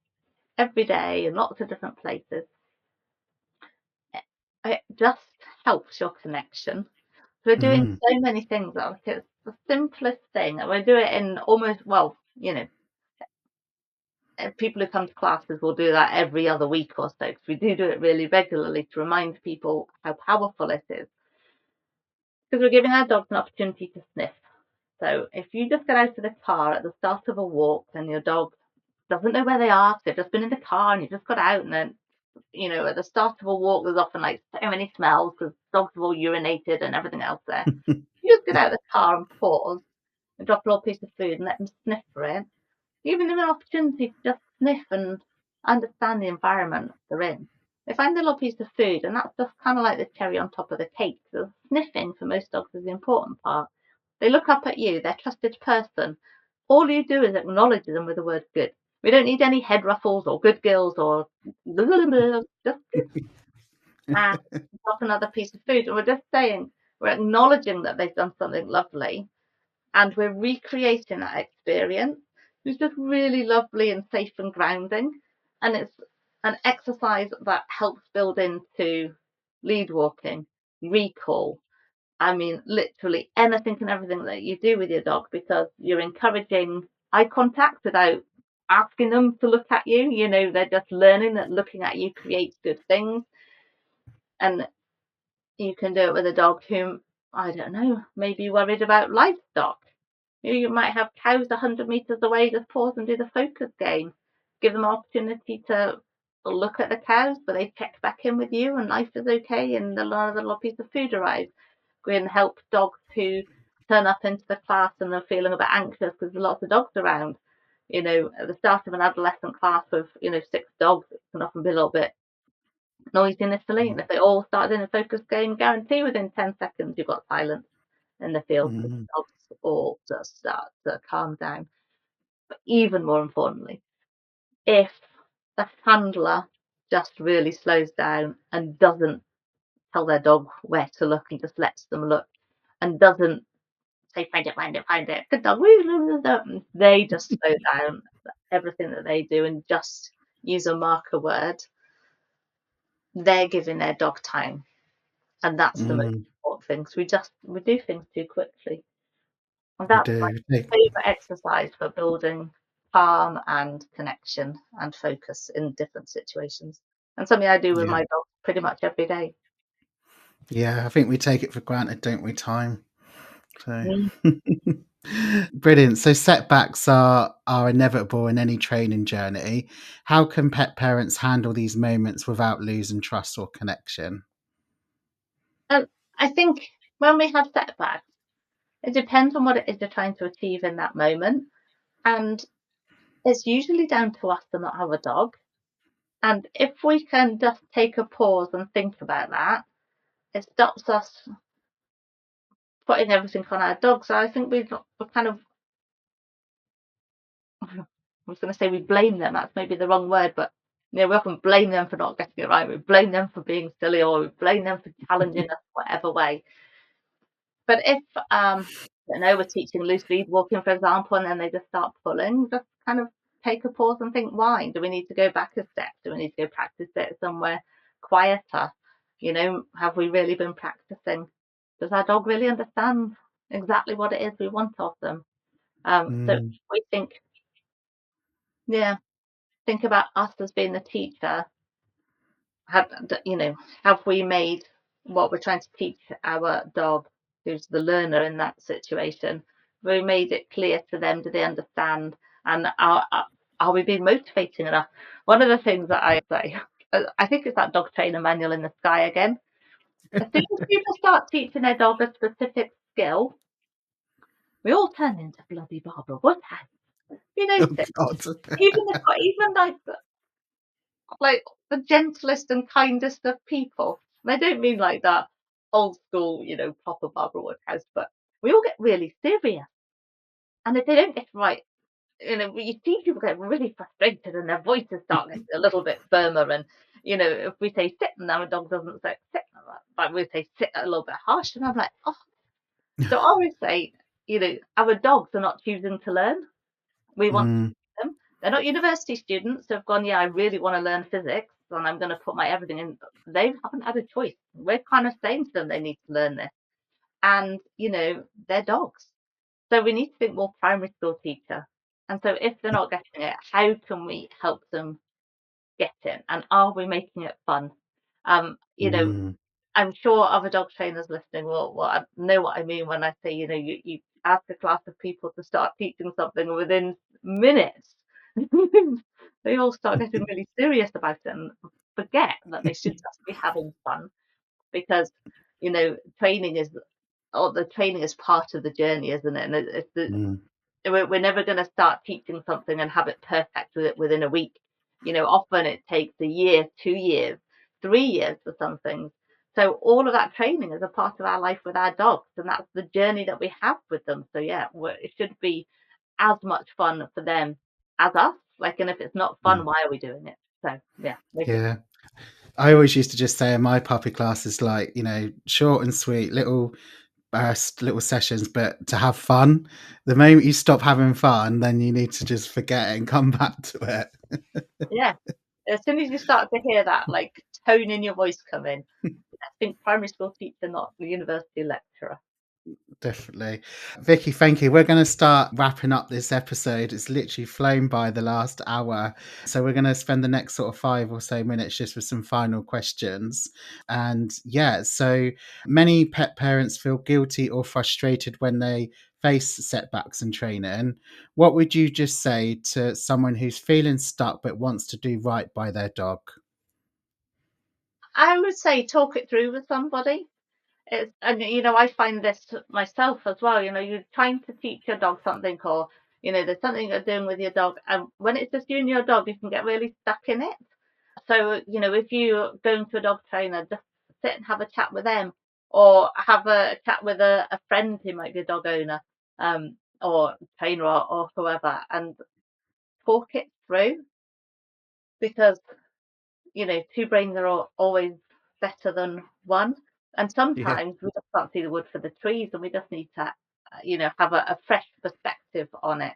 every day in lots of different places, it just helps your connection. We're doing Mm. so many things that it's the simplest thing, and we do it in almost, well, people who come to classes will do that every other week or so, because we do it really regularly to remind people how powerful it is. Because we're giving our dogs an opportunity to sniff. So if you just get out of the car at the start of a walk and your dog doesn't know where they are, so they've just been in the car and you just got out, and then, at the start of a walk, there's often like so many smells because dogs have all urinated and everything else there. You just get out of the car and pause and drop a little piece of food and let them sniff for it. Giving them an opportunity to just sniff and understand the environment they're in. They find a little piece of food, and that's just kind of like the cherry on top of the cake. The sniffing for most dogs is the important part. They look up at you, their trusted person. All you do is acknowledge them with the word good. We don't need any head ruffles or good girls or just and drop another piece of food. And we're just saying, we're acknowledging that they've done something lovely and we're recreating that experience. It's just really lovely and safe and grounding. And it's an exercise that helps build into lead walking, recall. I mean, literally anything and everything that you do with your dog, because you're encouraging eye contact without asking them to look at you. They're just learning that looking at you creates good things. And you can do it with a dog who, I don't know, maybe worried about livestock. You might have cows 100 meters away, just pause and do the focus game. Give them an opportunity to look at the cows, but they check back in with you and life is okay and another little piece of food arrives. Go and help dogs who turn up into the class and are feeling a bit anxious because there's lots of dogs around. At the start of an adolescent class with, 6 dogs, it can often be a little bit noisy initially. And if they all started in a focus game, guarantee within 10 seconds you've got silence in the field because the Mm, dogs all just start to calm down. But even more importantly, if the handler just really slows down and doesn't tell their dog where to look and just lets them look and doesn't say, find it, find it, find it, good dog, they just slow down everything that they do and just use a marker word, they're giving their dog time. And that's the most mm, important thing. 'Cause we do things too quickly. And we that's my do. favourite exercise for building calm and connection and focus in different situations. And something I do with Yeah. my dog pretty much every day. Yeah, I think we take it for granted, don't we, time? So Mm. brilliant. So setbacks are inevitable in any training journey. How can pet parents handle these moments without losing trust or connection? And I think when we have setbacks, it depends on what it is you're trying to achieve in that moment. And it's usually down to us to not have a dog. And if we can just take a pause and think about that, it stops us putting everything on our dog. So I think we're kind of, I was going to say we blame them. That's maybe the wrong word, but we often blame them for not getting it right. We blame them for being silly, or we blame them for challenging us whatever way. But if I don't know, we're teaching loose lead walking, for example, and then they just start pulling, just kind of take a pause and think, why? Do we need to go back a step? Do we need to go practice it somewhere quieter? Have we really been practicing? Does our dog really understand exactly what it is we want of them? So Mm, we think, yeah, think about us as being the teacher. Have we made what we're trying to teach our dog, who's the learner in that situation, we made it clear to them? Do they understand? And are we being motivating enough? One of the things that I say, I think it's that dog trainer manual in the sky again. As soon as people start teaching their dog a specific skill, we all turn into bloody Barbara Woodhouse. You oh notice? God. Even like the gentlest and kindest of people. And I don't mean like that old school, proper Barbara Woodhouse, but we all get really serious. And if they don't get it right, you see people get really frustrated and their voices start getting a little bit firmer. And, if we say sit and our dog doesn't say sit, like we say sit a little bit harsh. And I'm like, oh. So I always say, our dogs are not choosing to learn. We want to Mm, teach them. They're not university students who have gone, yeah, I really want to learn physics and I'm going to put my everything in. They haven't had a choice. We're kind of saying to them they need to learn this. And, they're dogs. So we need to think more primary school teacher. And so if they're not getting it, how can we help them get it? And are we making it fun? You know, Mm, I'm sure other dog trainers listening will know what I mean when I say, you ask a class of people to start teaching something within minutes. They all start getting really serious about it and forget that they should just be having fun because, training is, or the training is part of the journey, isn't it? And it's mm, we're never going to start teaching something and have it perfect within a week. Often it takes a year, 2 years, 3 years for some things. So all of that training is a part of our life with our dogs, and that's the journey that we have with them. So yeah, it should be as much fun for them as us. Like, and if it's not fun, mm. why are we doing it? So yeah, make it Yeah. I always used to just say in my puppy classes, like, short and sweet, little burst, little sessions, but to have fun. The moment you stop having fun, then you need to just forget it and come back to it. yeah. As soon as you start to hear that like tone in your voice come in, I think primary school teacher, not the university lecturer. Definitely. Vicky, thank you. We're going to start wrapping up this episode. It's literally flown by the last hour. So we're going to spend the next sort of 5 or so minutes just with some final questions. And yeah, so many pet parents feel guilty or frustrated when they face setbacks in training. What would you just say to someone who's feeling stuck but wants to do right by their dog? I would say talk it through with somebody. And I find this myself as well. You're trying to teach your dog something, or there's something you're doing with your dog, and when it's just you and your dog, you can get really stuck in it. So if you're going to a dog trainer, just sit and have a chat with them, or have a chat with a friend who might be a dog owner, or trainer, or whoever, and talk it through, because two brains are always better than one. And Yeah. sometimes we just can't see the wood for the trees, and we just need to, have a fresh perspective on it.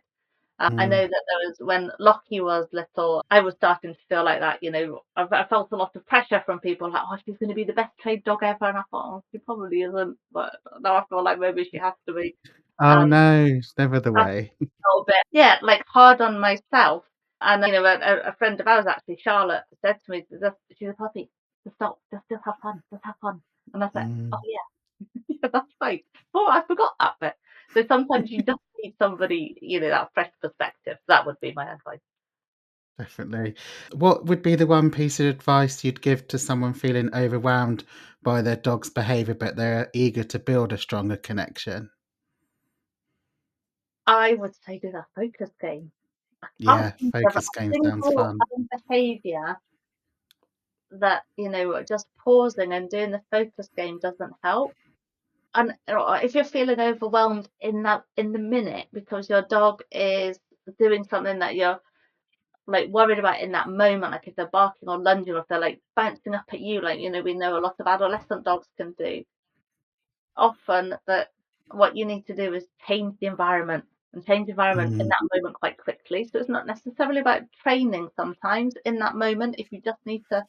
I know Mm, that there was, when Lockie was little, I was starting to feel like that. I felt a lot of pressure from people, like, oh, she's going to be the best trained dog ever. And I thought, oh, she probably isn't. But now I feel like maybe she has to be. oh And no, it's never the I way. little bit, yeah, like hard on myself. And a friend of ours, actually, Charlotte, said to me, she's a puppy. Just stop, just have fun, just have fun. And I was like, oh Mm. yeah, yeah, that's right. Oh, I forgot that bit. So sometimes you just need somebody, that fresh perspective. That would be my advice. Definitely. What would be the one piece of advice you'd give to someone feeling overwhelmed by their dog's behavior, but they're eager to build a stronger connection? I would say do that focus game. I can't Yeah, think of a focus game sounds single fun. behaviour that, just pausing and doing the focus game doesn't help. And if you're feeling overwhelmed in the minute because your dog is doing something that you're like worried about in that moment, like if they're barking or lunging, or if they're like bouncing up at you, like we know a lot of adolescent dogs can do, often that what you need to do is change the environment, and change the environment in Mm, that moment quite quickly. So it's not necessarily about training. Sometimes in that moment, if you just need to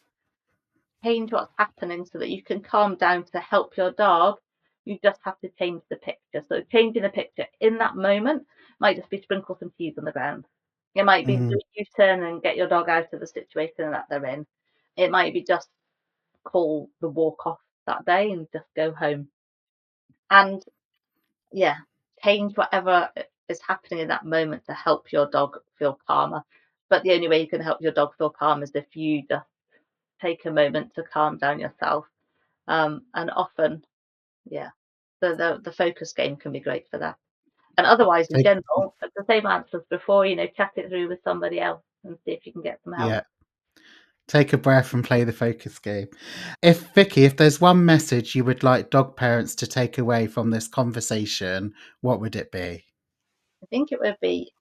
change what's happening so that you can calm down to help your dog, you just have to change the picture. So changing the picture in that moment might just be sprinkle some peas on the ground. It might be do mm, a U-turn and get your dog out of the situation that they're in. It might be just call the walk off that day and just go home. And yeah, change whatever is happening in that moment to help your dog feel calmer. But the only way you can help your dog feel calm is if you just take a moment to calm down yourself. And often, yeah, the focus game can be great for that. And otherwise, in take, general, the same answers before, chat it through with somebody else and see if you can get some help. yeah, take a breath and play the focus game. If there's one message you would like dog parents to take away from this conversation, what would it be? I think it would be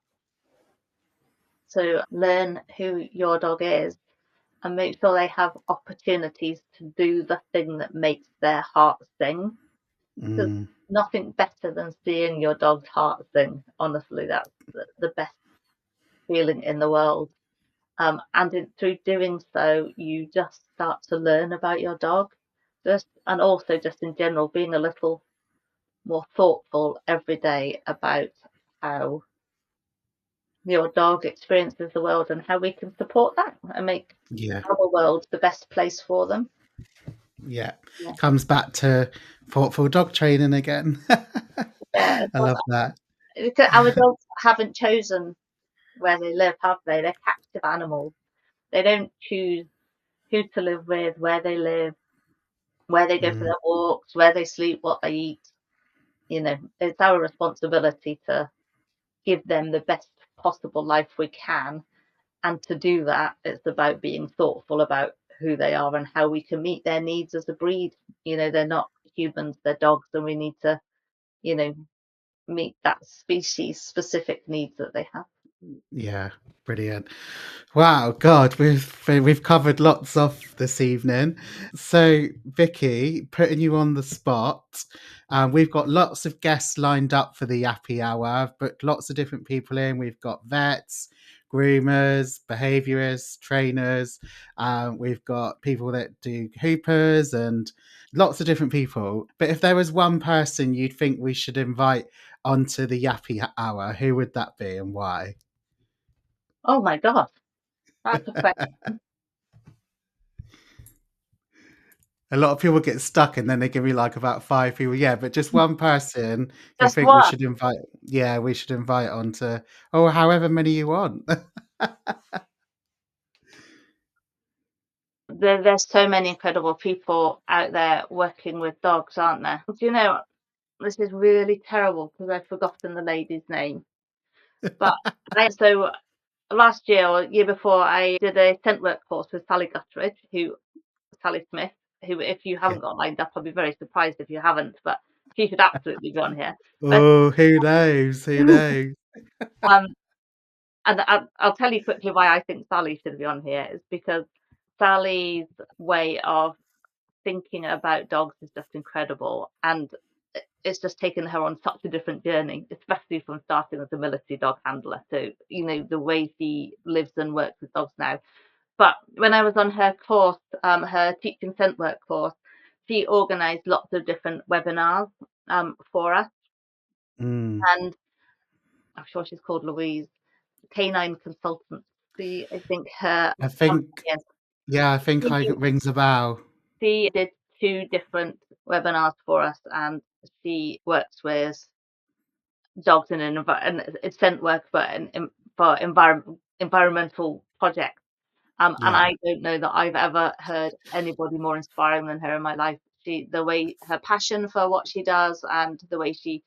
to learn who your dog is and make sure they have opportunities to do the thing that makes their heart sing. There's Mm, nothing better than seeing your dog's heart sing. Honestly, that's the best feeling in the world. Through doing so, you just start to learn about your dog, and also just in general, being a little more thoughtful every day about how your dog experiences the world and how we can support that and make Yeah. our world the best place for them. Yeah. Yeah, Comes back to thoughtful dog training again. yeah. I love that. Because our dogs haven't chosen where they live, have they? They're captive animals. They don't choose who to live with, where they live, where they go for Mm, their walks, where they sleep, what they eat. It's our responsibility to give them the best possible life we can. And to do that, it's about being thoughtful about who they are and how we can meet their needs as a breed. They're not humans, they're dogs, and we need to, you know, meet that species specific needs that they have. yeah. Brilliant. Wow, God, we've covered lots off this evening. So, Vicky, putting you on the spot, we've got lots of guests lined up for the Yappy Hour. I've booked lots of different people in. We've got vets, groomers, behaviourists, trainers. We've got people that do hoopers and lots of different people. But if there was one person you'd think we should invite onto the Yappy Hour, who would that be and why? Oh my God, that's a question. A lot of people get stuck and then they give me like about 5 people. Yeah, but just one person you Just think we one. should invite. Yeah, we should invite on to, oh, however many you want. There's so many incredible people out there working with dogs, aren't there? Do you know, this is really terrible because I've forgotten the lady's name. But so last year or year before, I did a scent work course with Sally Smith, who, if you Yeah. haven't got lined up, I'll be very surprised if you haven't, but she should absolutely be on here. But Oh, who knows? Who knows? um, and I'll tell you quickly why I think Sally should be on here is because Sally's way of thinking about dogs is just incredible, and it's just taken her on such a different journey, especially from starting as a military dog handler. So the way she lives and works with dogs now. But when I was on her course, her teaching scent work course, she organised lots of different webinars for us, Mm. and I'm sure she's called Louise, Canine Consultancy, I think her I company think, is. yeah, I think I She it rings a bell. she did two different webinars for us, and she works with dogs in and it's scent work, but for environmental projects. And Yeah. I don't know that I've ever heard anybody more inspiring than her in my life. The way her passion for what she does and the way she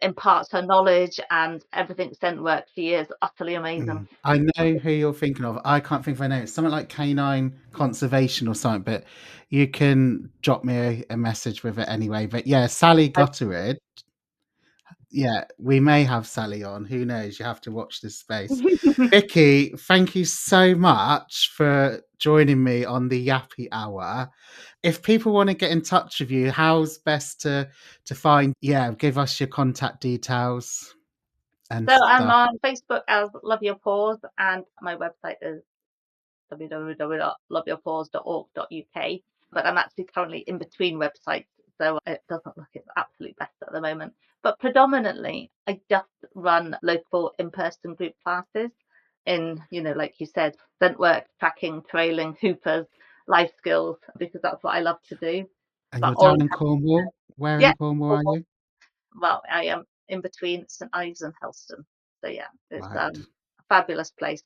imparts her knowledge and everything scent work, she is utterly amazing. Mm. I know who you're thinking of. I can't think of her name. It's something like canine conservation or something, but you can drop me a message with it anyway. But yeah, Sally Gutterid. Yeah, we may have Sally on. Who knows? You have to watch this space. Vicky, thank you so much for joining me on the Yappy Hour. If people want to get in touch with you, how's best to find? Yeah, give us your contact details and So I'm stuff. on Facebook as Love Your Paws, and my website is www.loveyourpaws.org.uk. But I'm actually currently in between websites, so it doesn't look its absolute best at the moment. But predominantly, I just run local in-person group classes in, like you said, scent work, tracking, trailing, hoopers, life skills, because that's what I love to do. And But you're all, down in Cornwall. Where yeah, in Cornwall are you? well, I am in between St Ives and Helston. So yeah, it's Right. a fabulous place.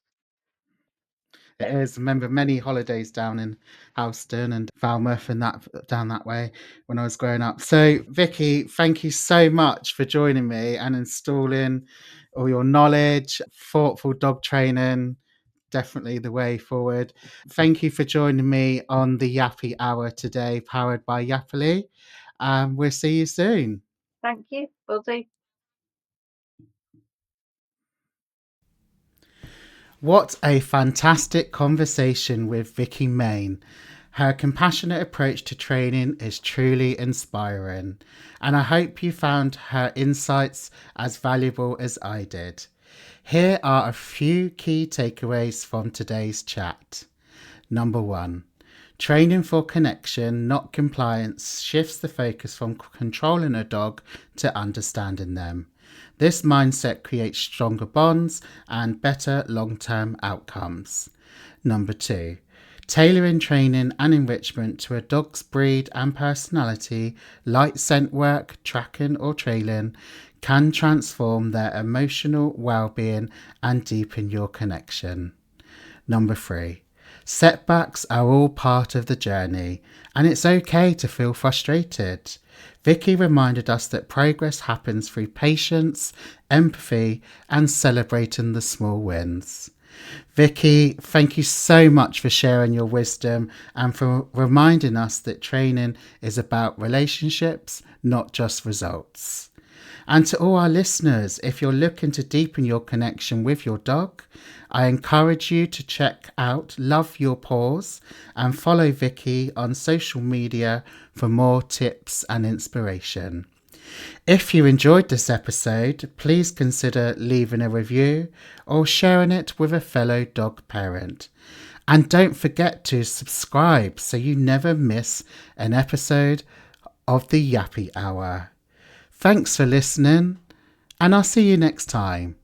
It is. Remember many holidays down in Houston and Falmouth and that down that way when I was growing up. So, Vicky, thank you so much for joining me and installing all your knowledge, thoughtful dog training. Definitely the way forward. Thank you for joining me on the Yappy Hour today, powered by Yappily. We'll see you soon. Thank you. Will do. What a fantastic conversation with Vicki Main. Her compassionate approach to training is truly inspiring, and I hope you found her insights as valuable as I did. Here are a few key takeaways from today's chat. Number one, training for connection, not compliance, shifts the focus from controlling a dog to understanding them. This mindset creates stronger bonds and better long-term outcomes. Number 2, tailoring training and enrichment to a dog's breed and personality, like scent work, tracking or trailing, can transform their emotional well-being and deepen your connection. Number 3, setbacks are all part of the journey, and it's okay to feel frustrated. Vicki reminded us that progress happens through patience, empathy, and celebrating the small wins. Vicki, thank you so much for sharing your wisdom and for reminding us that training is about relationships, not just results. And to all our listeners, if you're looking to deepen your connection with your dog, I encourage you to check out Love Your Paws and follow Vicki on social media for more tips and inspiration. If you enjoyed this episode, please consider leaving a review or sharing it with a fellow dog parent. And don't forget to subscribe so you never miss an episode of the Yappy Hour. Thanks for listening, and I'll see you next time.